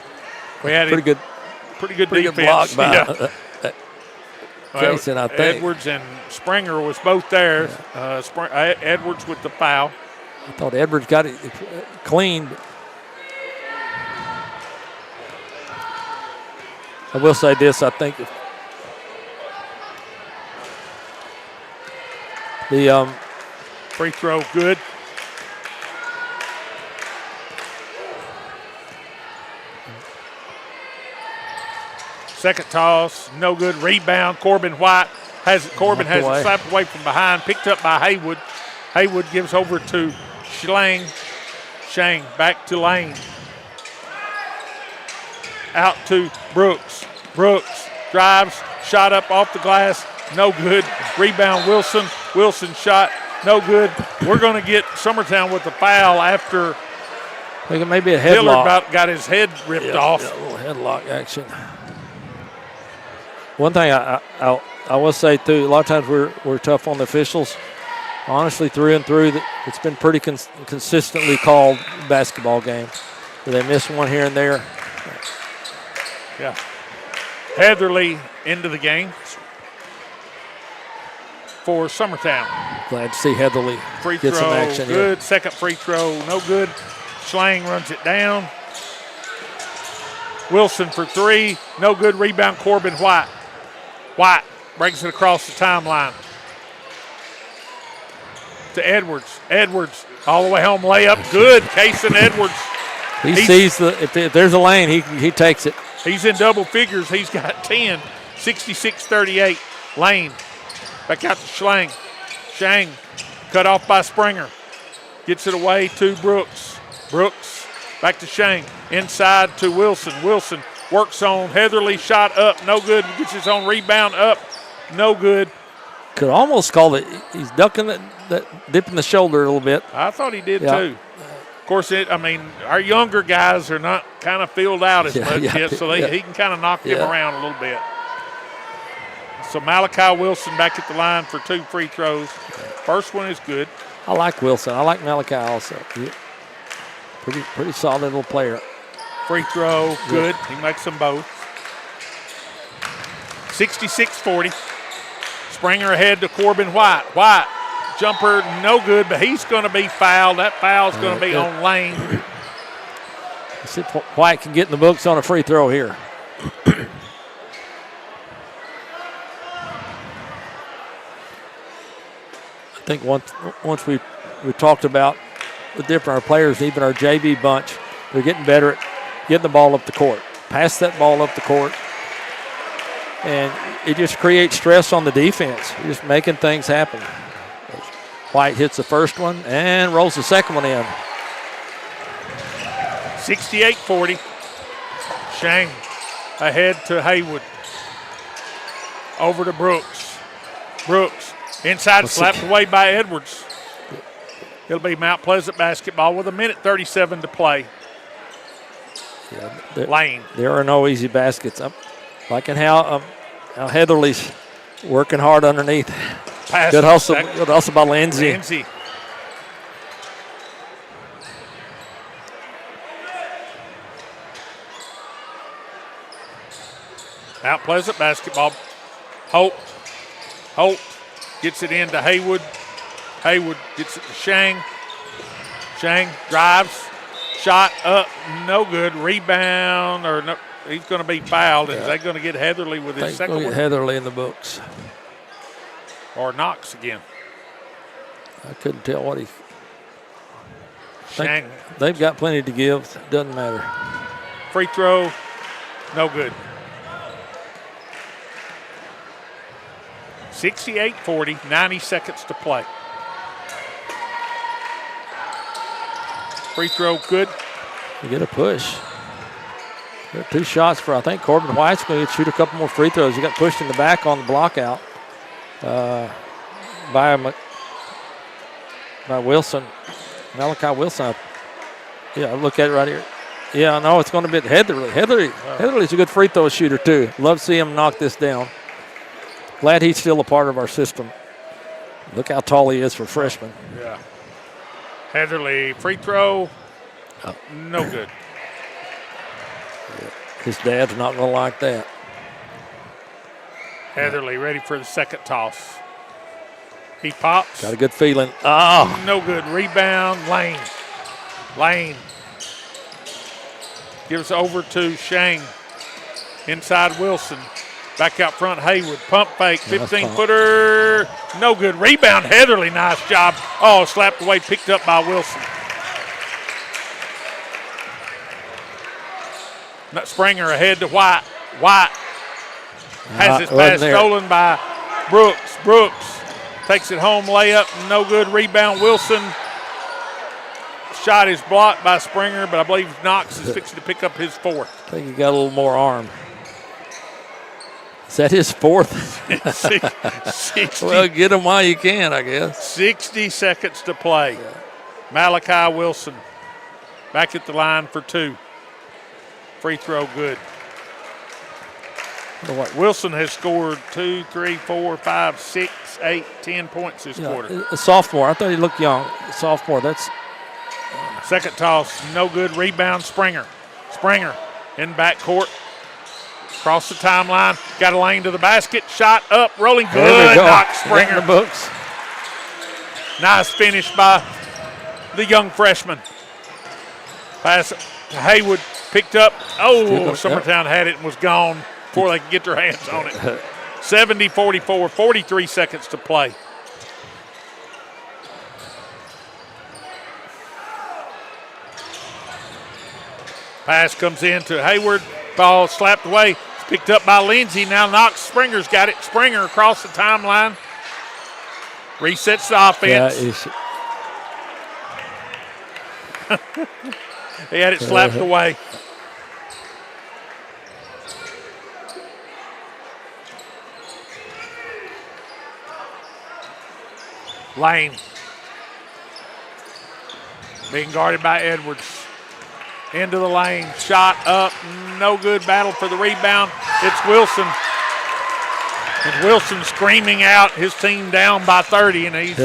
B: We had
C: pretty good
B: defense.
C: block by
B: Well,
C: Jason, I think.
B: Edwards and Springer was both there. Edwards with the foul.
C: I thought Edwards got it cleaned. I will say this, I think the
B: free throw good. Second toss, no good. Rebound, Corbin White has it. Corbin has it slapped away from behind, picked up by Haywood. Haywood gives over to Schlang. Shang back to Lane. Out to Brooks. Brooks drives, shot up off the glass, no good. Rebound Wilson. Wilson shot, no good. We're going to get Summertown with the foul after
C: I think it may be a headlock.
B: Dillard about got his head ripped off.
C: Yeah, a little headlock action. One thing I will say too, a lot of times we're tough on the officials. Honestly, through and through, it's been pretty consistently called basketball game. They miss one here and there.
B: Yeah. Heatherly into the game for Summertown.
C: Glad to see Heatherly
B: free
C: get
B: throw,
C: some action
B: good.
C: here.
B: Second free throw, no good. Schlang runs it down. Wilson for three, no good. Rebound Corbin White. White brings it across the timeline to Edwards. Edwards all the way home layup, good. Kason Edwards.
C: He sees if there's a lane, he takes it.
B: He's in double figures. He's got 10, 66-38. Lane back out to Schlang. Shang cut off by Springer. Gets it away to Brooks. Brooks back to Shang. Inside to Wilson. Wilson works on Heatherly. Shot up, no good. Gets his own rebound up, no good.
C: Could almost call it. He's ducking dipping the shoulder a little bit.
B: I thought he did too. Of course, our younger guys are not kind of filled out as much yet, so he can kind of knock them around a little bit. So Malachi Wilson back at the line for two free throws. First one is good.
C: I like Wilson. I like Malachi also. Pretty solid little player.
B: Free throw, good. He makes them both. 66-40. Springer ahead to Corbin White. White, jumper, no good, but he's going to be fouled. That foul's going to be on Lane.
C: Let's see if White can get in the books on a free throw here. I think once we talked about the different our players, even our JV bunch, they're getting better at getting the ball up the court. Pass that ball up the court. And it just creates stress on the defense. You're just making things happen. White hits the first one and rolls the second one in.
B: 68-40. Shang ahead to Haywood. Over to Brooks. Brooks inside, slapped away by Edwards. It'll be Mount Pleasant basketball with 1:37 to play. Lane.
C: There are no easy baskets. I'm liking how Heatherly's working hard underneath. Good hustle by Lindsay.
B: Mount Pleasant basketball. Holt gets it into Haywood. Haywood gets it to Shang. Shang drives. Shot up, no good. Rebound, or no, he's going to be fouled. Is they going to get Heatherly with his second one?
C: Get Heatherly in the books.
B: Or Knox again.
C: I couldn't tell what he.
B: Shang.
C: They've got plenty to give. Doesn't matter.
B: Free throw, no good. 68-40, 90 seconds to play. Free throw, good.
C: You get a push. Got two shots for, I think, Corbin White's going to shoot a couple more free throws. He got pushed in the back on the block out by Wilson. Malachi Wilson. I look at it right here. Yeah, I know it's going to be Heatherly. Heatherly's a good free throw shooter, too. Love to see him knock this down. Glad he's still a part of our system. Look how tall he is for freshman.
B: Yeah. Heatherly, free throw, no good.
C: His dad's not going to like that.
B: Heatherly ready for the second toss. He pops.
C: Got a good feeling. Oh.
B: No good. Rebound, Lane. Lane gives over to Shang. Inside Wilson. Back out front, Haywood. Pump fake, 15-footer. No good. Rebound, Heatherly. Nice job. Oh, slapped away, picked up by Wilson. Springer ahead to White. White has his pass stolen by Brooks. Brooks takes it home, layup, no good. Rebound, Wilson. Shot is blocked by Springer, but I believe Knox is fixing to pick up his fourth.
C: I think he got a little more arm. Is that his fourth?
B: 60,
C: well, get him while you can, I guess.
B: 60 seconds to play. Malachi Wilson back at the line for two. Free throw good. Wilson has scored 2, 3, 4, 5, 6, 8, 10 points this quarter.
C: A sophomore. I thought he looked young. Sophomore. That's
B: second toss, no good. Rebound, Springer. Springer in backcourt. Across the timeline. Got a lane to the basket. Shot up, rolling good. Knox Springer.
C: In the books.
B: Nice finish by the young freshman. Pass to Haywood. Picked up. Oh, Summertown had it and was gone before they could get their hands on it. 70-44, 43 seconds to play. Pass comes in to Hayward. Ball slapped away. It's picked up by Lindsay. Now Knox Springer's got it. Springer across the timeline. Resets the offense. He had it slapped away. Lane. Being guarded by Edwards. Into the lane. Shot up. No good. Battle for the rebound. It's Wilson. And Wilson screaming out his team down by 30. And he's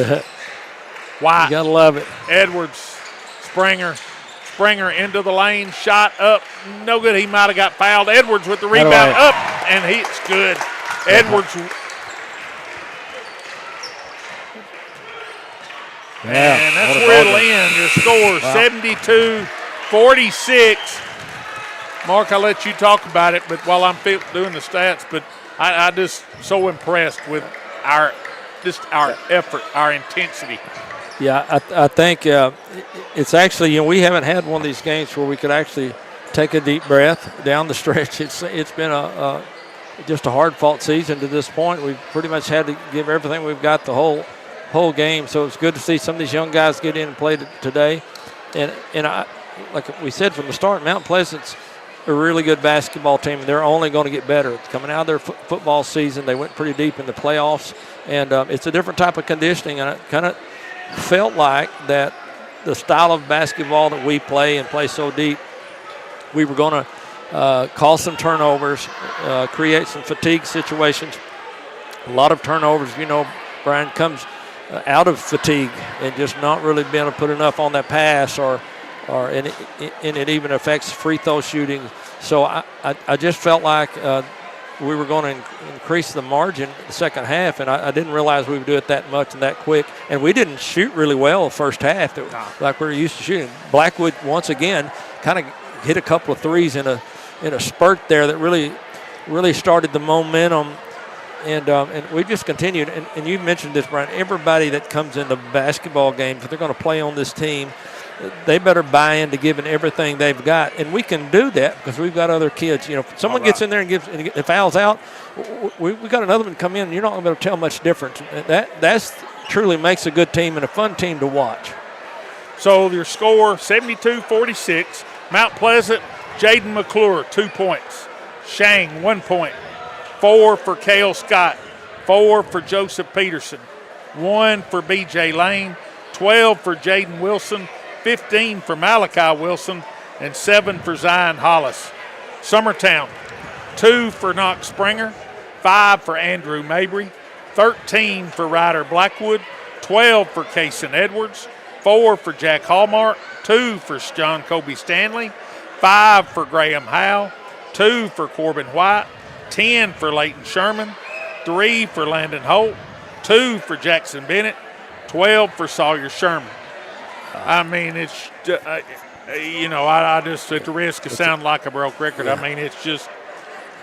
B: White.
C: You got to love it.
B: Edwards. Springer. Springer into the lane. Shot up. No good. He might have got fouled. Edwards with the rebound up. And it's good. Edwards.
C: Yeah,
B: and that's where it'll end. Your score, 72-46. Mark, I'll let you talk about it, but while I'm doing the stats, but I just so impressed with our effort, our intensity.
C: Yeah, I think it's actually, we haven't had one of these games where we could actually take a deep breath down the stretch. It's been just a hard-fought season to this point. We've pretty much had to give everything we've got the whole game, so it's good to see some of these young guys get in and play today. And like we said from the start, Mount Pleasant's a really good basketball team. They're only going to get better. Coming out of their football season, they went pretty deep in the playoffs, and it's a different type of conditioning, and it kind of felt like that the style of basketball that we play and play so deep, we were going to cause some turnovers, create some fatigue situations. A lot of turnovers, Brian, comes out of fatigue and just not really being able to put enough on that pass, and it even affects free throw shooting. So I just felt like we were going to increase the margin the second half, and I didn't realize we would do it that much and that quick. And we didn't shoot really well the first half, like we were used to shooting. Blackwood once again kind of hit a couple of threes in a spurt there that really started the momentum. And we just continued, and you mentioned this, Brian, everybody that comes into basketball games, if they're going to play on this team, they better buy into giving everything they've got. And we can do that because we've got other kids. If someone gets in there and fouls out, we got another one come in, and you're not going to be able to tell much difference. That's truly makes a good team and a fun team to watch.
B: So your score, 72-46. Mount Pleasant, Jaden McClure, 2 points. Shang, 1 point. 4 for Cale Scott, 4 for Joseph Peterson, 1 for B.J. Lane, 12 for Jaden Wilson, 15 for Malachi Wilson, and 7 for Zion Hollis. Summertown, 2 for Knox Springer, 5 for Andrew Mabry, 13 for Ryder Blackwood, 12 for Kason Edwards, 4 for Jack Hallmark, 2 for John Kobe Stanley, 5 for Graham Howe, 2 for Corbin White, 10 for Leighton Sherman, 3 for Landon Holt, 2 for Jackson Bennett, 12 for Sawyer Sherman. I mean, it's, I just, at the risk of sounding like a broke record, I mean, it's just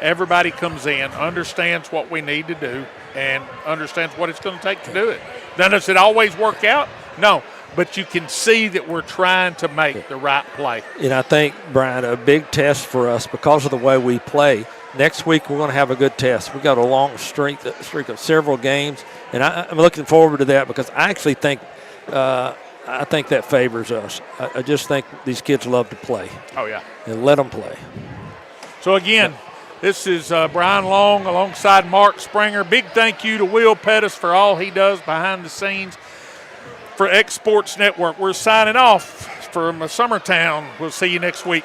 B: everybody comes in, understands what we need to do, and understands what it's going to take to do it. Now, does it always work out? No. But you can see that we're trying to make the right play.
C: And I think, Brian, a big test for us because of the way we play. Next week we're going to have a good test. We've got a long streak of several games, and I'm looking forward to that because I actually think that favors us. I just think these kids love to play.
B: Oh, yeah.
C: And let them play.
B: So, again, this is Brian Long alongside Mark Springer. Big thank you to Will Pettis for all he does behind the scenes. For X Sports Network, we're signing off from Summertown. We'll see you next week.